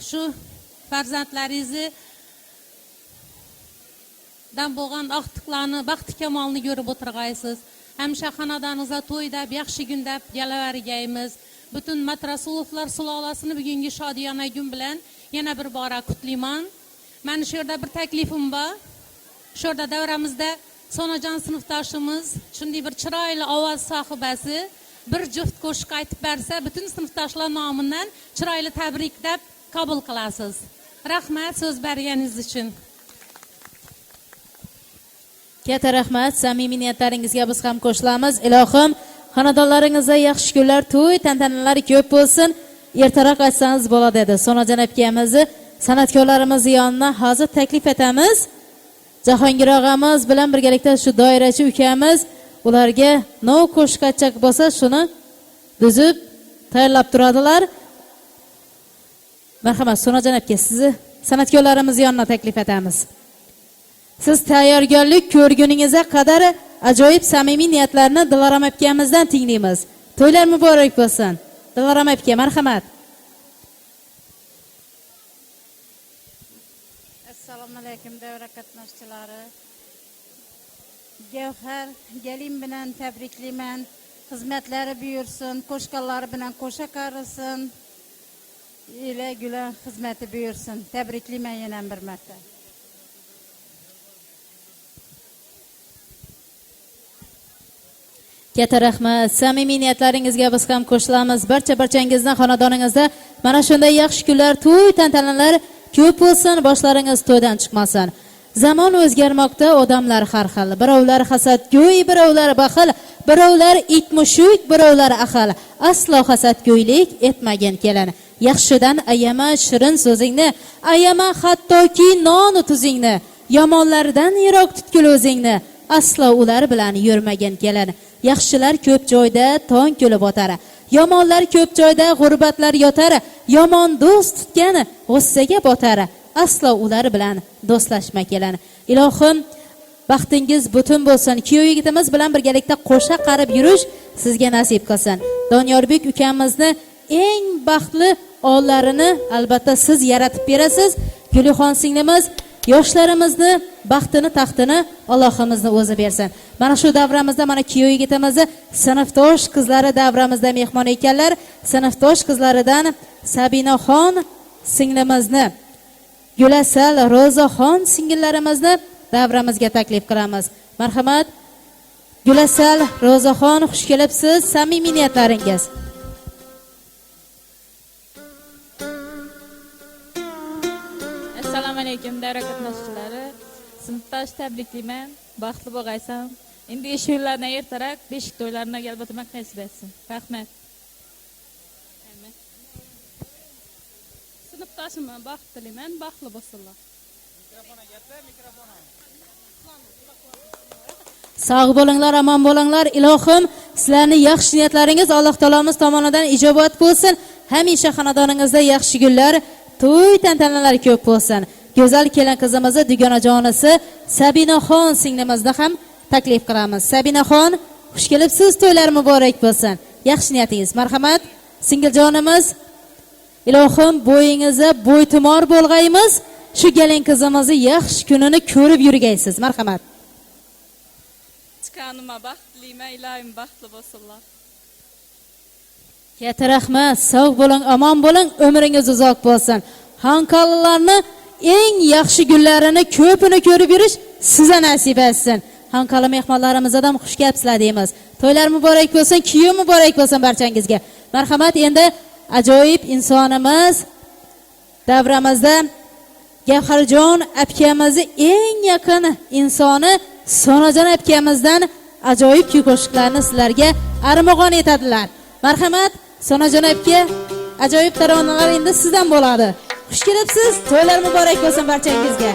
shu farzandlaringizni dan bo'lgan oqtiqlarni baxti kamolini ko'rib o'tirg'aysiz. Hamisha xonadoningizda to'ydab, yaxshi kundab galavergaymiz. Butun Matrasulovlar sulolasini bugungi shodiyona kun bilan yana bir bora qutlayman. Men shu yerda bir taklifim bor. Shu yerda davramizda Sonajon sinfdoshimiz shunday bir chiroyli ovoz sohibasi bir juft qo'shiq aytib bersa, butun sinfdoshlar nomidan chiroyli tabrik deb qabul qilasiz. Rahmat so'z berganingiz uchun. Katta rahmat, samimiy niyatlaringizga biz ham qo'shilamiz. Ilohim, xonadonlaringizda yaxshi kunlar, to'y tantanalar ko'p bo'lsin. Ertaroq aytsangiz bo'ladi dedi. Sonajon akamizni san'atkorlarimiz yonidan hozir taklif etamiz. Jahongir og'amiz bilan birgalikda shu doirachi ukamiz ularga nov qo'shqachak bo'lsa, shuni duzib tayyorlab turadilar. Marhamat, Sonajon aka, sizni san'atkorlarimiz yonidan taklif etamiz. Siz tayyorgarlik ko'rguningizga qadar ajoyib samimiy niyatlarni Dilorom akamizdan tinglaymiz. To'ylar muborak bo'lsin. Dilorom aka, marhamat. Assalomu alaykum davra qatnashchilari. Gavhar gelin bilan tabriklayman. Xizmatlari buyursin, qo'shqonlari bilan qo'sha qarisin. Ila gula xizmati buyursin. Tabriklayman yana bir marta. Katta rahmat. Samimiy niyatlaringizga biz ham qo'shilamiz. Barchangizdan xonadoningizda mana shunday yaxshi kunlar, to'y tantanalar ko'p bo'lsin, boshlaringiz to'ydan chiqmasin. Zamon o'zgarmoqda, odamlar har xil. Birovlar hasadgo'y, birovlar baxil, birovlar itmushuk, birovlar ahil. Aslo hasadgo'ylik etmagin kelin. Yaxshidan ayama shirin so'zingni, ayama hattoki non tuzingni. Yomonlardan yiroq tutgil o'zingni. Aslo ular bilan yurmagin kelin. Yaxshilar ko'p joyda tong kulib o'tar. Yomonlar ko'p joyda g'urbatlar yotar. Yomon do'st tutgan g'ussaga botar. Aslo ular bilan do'stlashma kelin. Ilohim, baxtingiz butun bo'lsin. Kuyov yigitimiz bilan birgalikda qo'sha qarib yurish sizga nasib qilsin. Donyorbek ukamizni eng baxtli onlarini albatta siz yaratib berasiz. Gulixon singlimiz yoshlarimizni baxtini taxtini Allohimizni o'zi bersin. Mana shu davramizda mana kuyov yigitimizni sinfdosh qizlari davramizda mehmon ekanlar. Sinfdosh qizlaridan Sabinaxon singlimizni, Gulasal Ro'zaxon singillarimizni davramizga taklif qilamiz. Marhamat, Gulasal Ro'zaxon, xush kelibsiz. Samimiy niyatlaringiz. Assalomu alaykum davra qatnashchilari. Sinfdosh tabriklayman. Baxtli bo'lg'aysan. Endi shu yillardan ertaroq beshik to'ylarini albatta nasib etsin. Rahmat. Sinfdoshimman baxt tilayman, baxtli bo'lsinlar. Sog' bo'linglar, omon bo'linglar. Ilohim, sizlarning yaxshi niyatlaringiz Alloh taolomiz tomonidan ijobat bo'lsin. Hamisha xonadoningizda yaxshi kunlar, to'y tantanalar ko'p bo'lsin. Go'zal kelin qizimizni dugonajonisi Sabinaxon singlimizni ham taklif qilamiz. Sabinaxon, xush kelibsiz. To'ylar muborak bo'lsin. Yaxshi niyatingiz. Marhamat, singiljonimiz. Ilohim, bo'yingizga bo'ytumor bo'lg'aymiz. Shu kelin qizimizni yaxshi kunini ko'rib yurgaysiz. Marhamat. Chiqqanima baxt tilayman, ilohim baxtli bo'lsinlar. Katta rahmat. Sog' bo'ling, omon bo'ling, umringiz uzoq bo'lsin. Xonqallarni eng yaxshi kunlarini ko'pini ko'rib yurish sizga nasib etsin. Xonqala mehmonlarimizdan ham xush kelibsizlar deymiz. To'ylar muborak bo'lsin, kuyov muborak bo'lsin barchangizga. Marhamat, endi ajoyib insonimiz davramizda Gavharjon akamizni eng yaqin insoni Sonajon akamizdan ajoyib kuy qo'shiqlarni sizlarga armag'on etadilar. Marhamat, Sonajon aka, ajoyib taronalar endi sizdan bo'ladi. Xush kelibsiz. To'ylar muborak bo'lsin barchangizga.